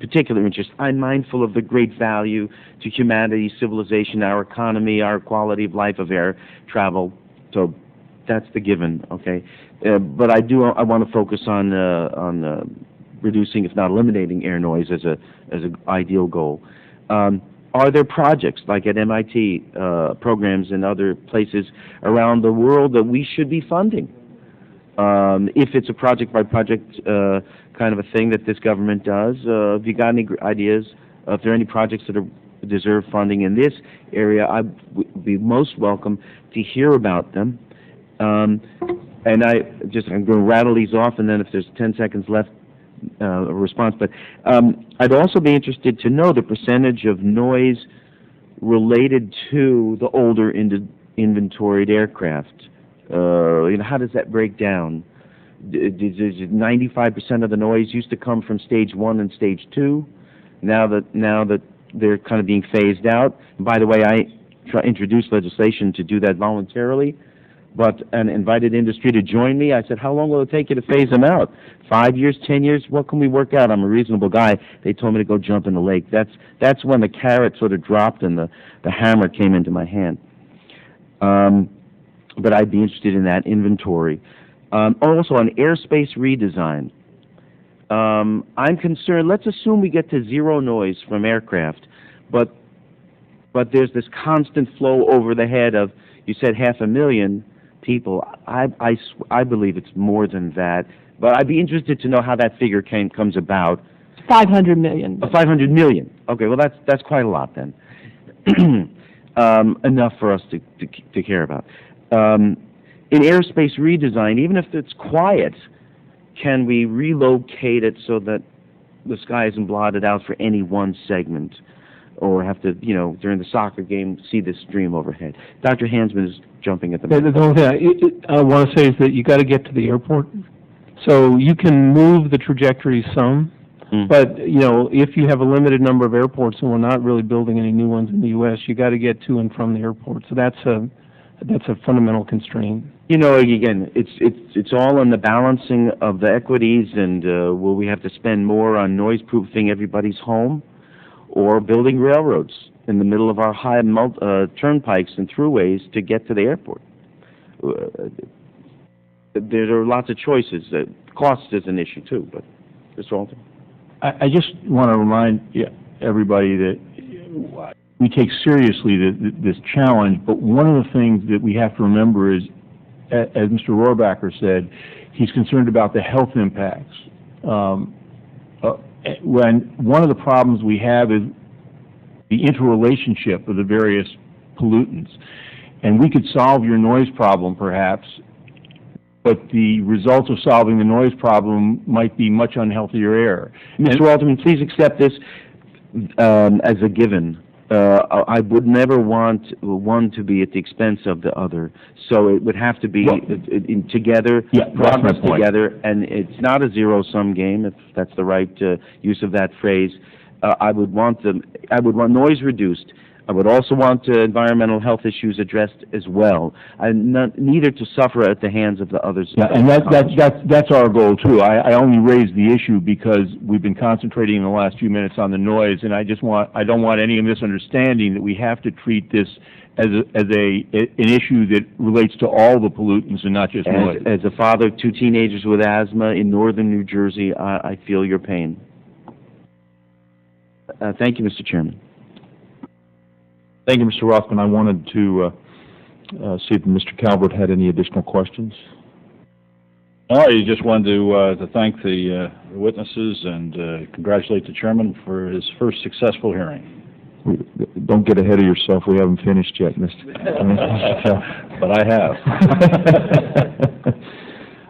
particular interest. I'm mindful of the great value to humanity, civilization, our economy, our quality of life of air travel. So that's the given, okay? But I want to focus on reducing, if not eliminating, air noise as an ideal goal. Are there projects like at MIT, programs in other places around the world that we should be funding? If it's a project by project kind of a thing that this government does, have you got any ideas? If there are any projects that deserve funding in this area, I would be most welcome to hear about them. And I'm going to rattle these off, and then if there's 10 seconds left, a response. But I'd also be interested to know the percentage of noise related to the older inventoried aircraft. How does that break down? 95% of the noise used to come from stage 1 and stage 2. Now that they're kind of being phased out. And by the way, I introduced legislation to do that voluntarily, and invited industry to join me. I said, how long will it take you to phase them out? 5 years, 10 years? What can we work out? I'm a reasonable guy. They told me to go jump in the lake. That's when the carrot sort of dropped and the hammer came into my hand. But I'd be interested in that inventory. Also on airspace redesign. I'm concerned, let's assume we get to zero noise from aircraft, but there's this constant flow over the head of, you said 500,000 people. I believe it's more than that, but I'd be interested to know how that figure comes about. 500 million. 500 million. Okay, well that's quite a lot then. Enough for us to care about. In airspace redesign, even if it's quiet, can we relocate it so that the sky isn't blotted out for any one segment, or have to, during the soccer game, see this stream overhead? Dr. Hansman is jumping at the moment. The only thing I want to say is that you got to get to the airport. So you can move the trajectory some, but, if you have a limited number of airports and we're not really building any new ones in the U.S., you got to get to and from the airport. So that's a fundamental constraint. Again, it's all on the balancing of the equities, and will we have to spend more on noise-proofing everybody's home, or building railroads in the middle of our high turnpikes and throughways to get to the airport? There are lots of choices. Cost is an issue too, but Mr. Alton? I just want to remind everybody that we take seriously this challenge, but one of the things that we have to remember is, as Mr. Rohrbacher said, he's concerned about the health impacts. When one of the problems we have is the interrelationship of the various pollutants, and we could solve your noise problem perhaps, but the results of solving the noise problem might be much unhealthier air. Mr. Alterman, please accept this as a given. I would never want one to be at the expense of the other. So it would have to be together, progress together, and it's not a zero-sum game, if that's the right use of that phrase. I would want noise reduced. I would also want environmental health issues addressed as well, neither to suffer at the hands of the others. Yeah, and that's our goal too. I only raised the issue because we've been concentrating in the last few minutes on the noise, and I don't want any misunderstanding that we have to treat this as an issue that relates to all the pollutants and not just noise. As a father of 2 teenagers with asthma in northern New Jersey, I feel your pain. Thank you, Mr. Chairman. Thank you, Mr. Rothman. I wanted to see if Mr. Calvert had any additional questions. No, I just wanted to thank the witnesses and congratulate the chairman for his first successful hearing. Don't get ahead of yourself. We haven't finished yet, Mr. But I have.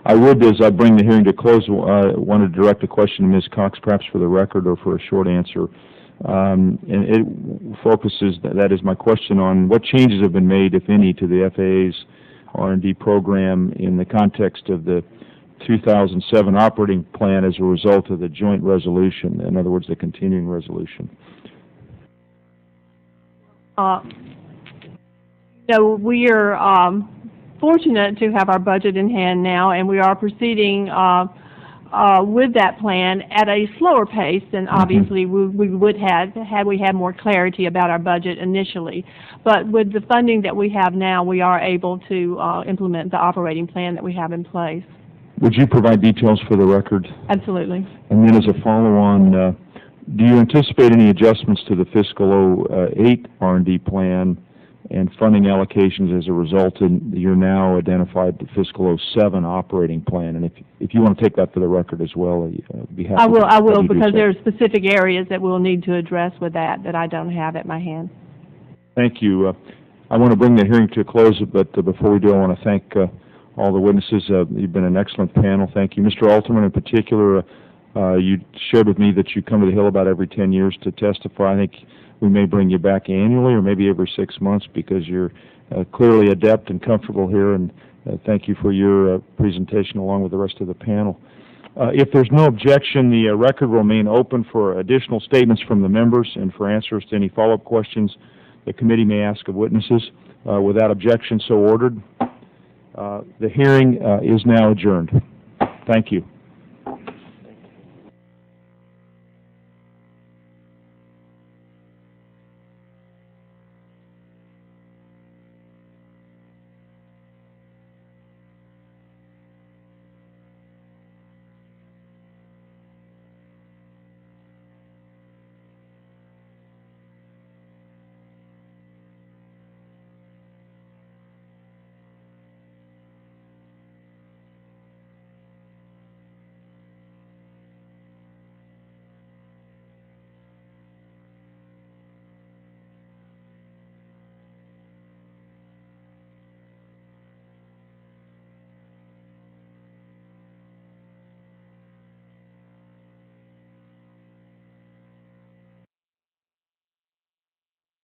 I would, as I bring the hearing to close, want to direct a question to Ms. Cox, perhaps for the record or for a short answer. And it focuses, that is my question, on what changes have been made, if any, to the FAA's R&D program in the context of the 2007 operating plan as a result of the joint resolution, in other words, the continuing resolution. We are fortunate to have our budget in hand now, and we are proceeding with that plan at a slower pace than obviously we would have had we had more clarity about our budget initially. But with the funding that we have now, we are able to implement the operating plan that we have in place. Would you provide details for the record? Absolutely. And then as a follow-on, do you anticipate any adjustments to the fiscal 08 R&D plan and funding allocations as a result of your now identified fiscal 07 operating plan? And if you want to take that for the record as well, I'd be happy I will, to have you do because so. there are specific areas that we'll need to address with that I don't have at my hand. Thank you. I want to bring the hearing to a close, but before we do, I want to thank all the witnesses. You've been an excellent panel. Thank you. Mr. Alterman, in particular, you shared with me that you come to the Hill about every 10 years to testify. I think we may bring you back annually or maybe every 6 months because you're clearly adept and comfortable here, and thank you for your presentation along with the rest of the panel. If there's no objection, the record will remain open for additional statements from the members and for answers to any follow-up questions the committee may ask of witnesses. Without objection, so ordered. The hearing is now adjourned. Thank you.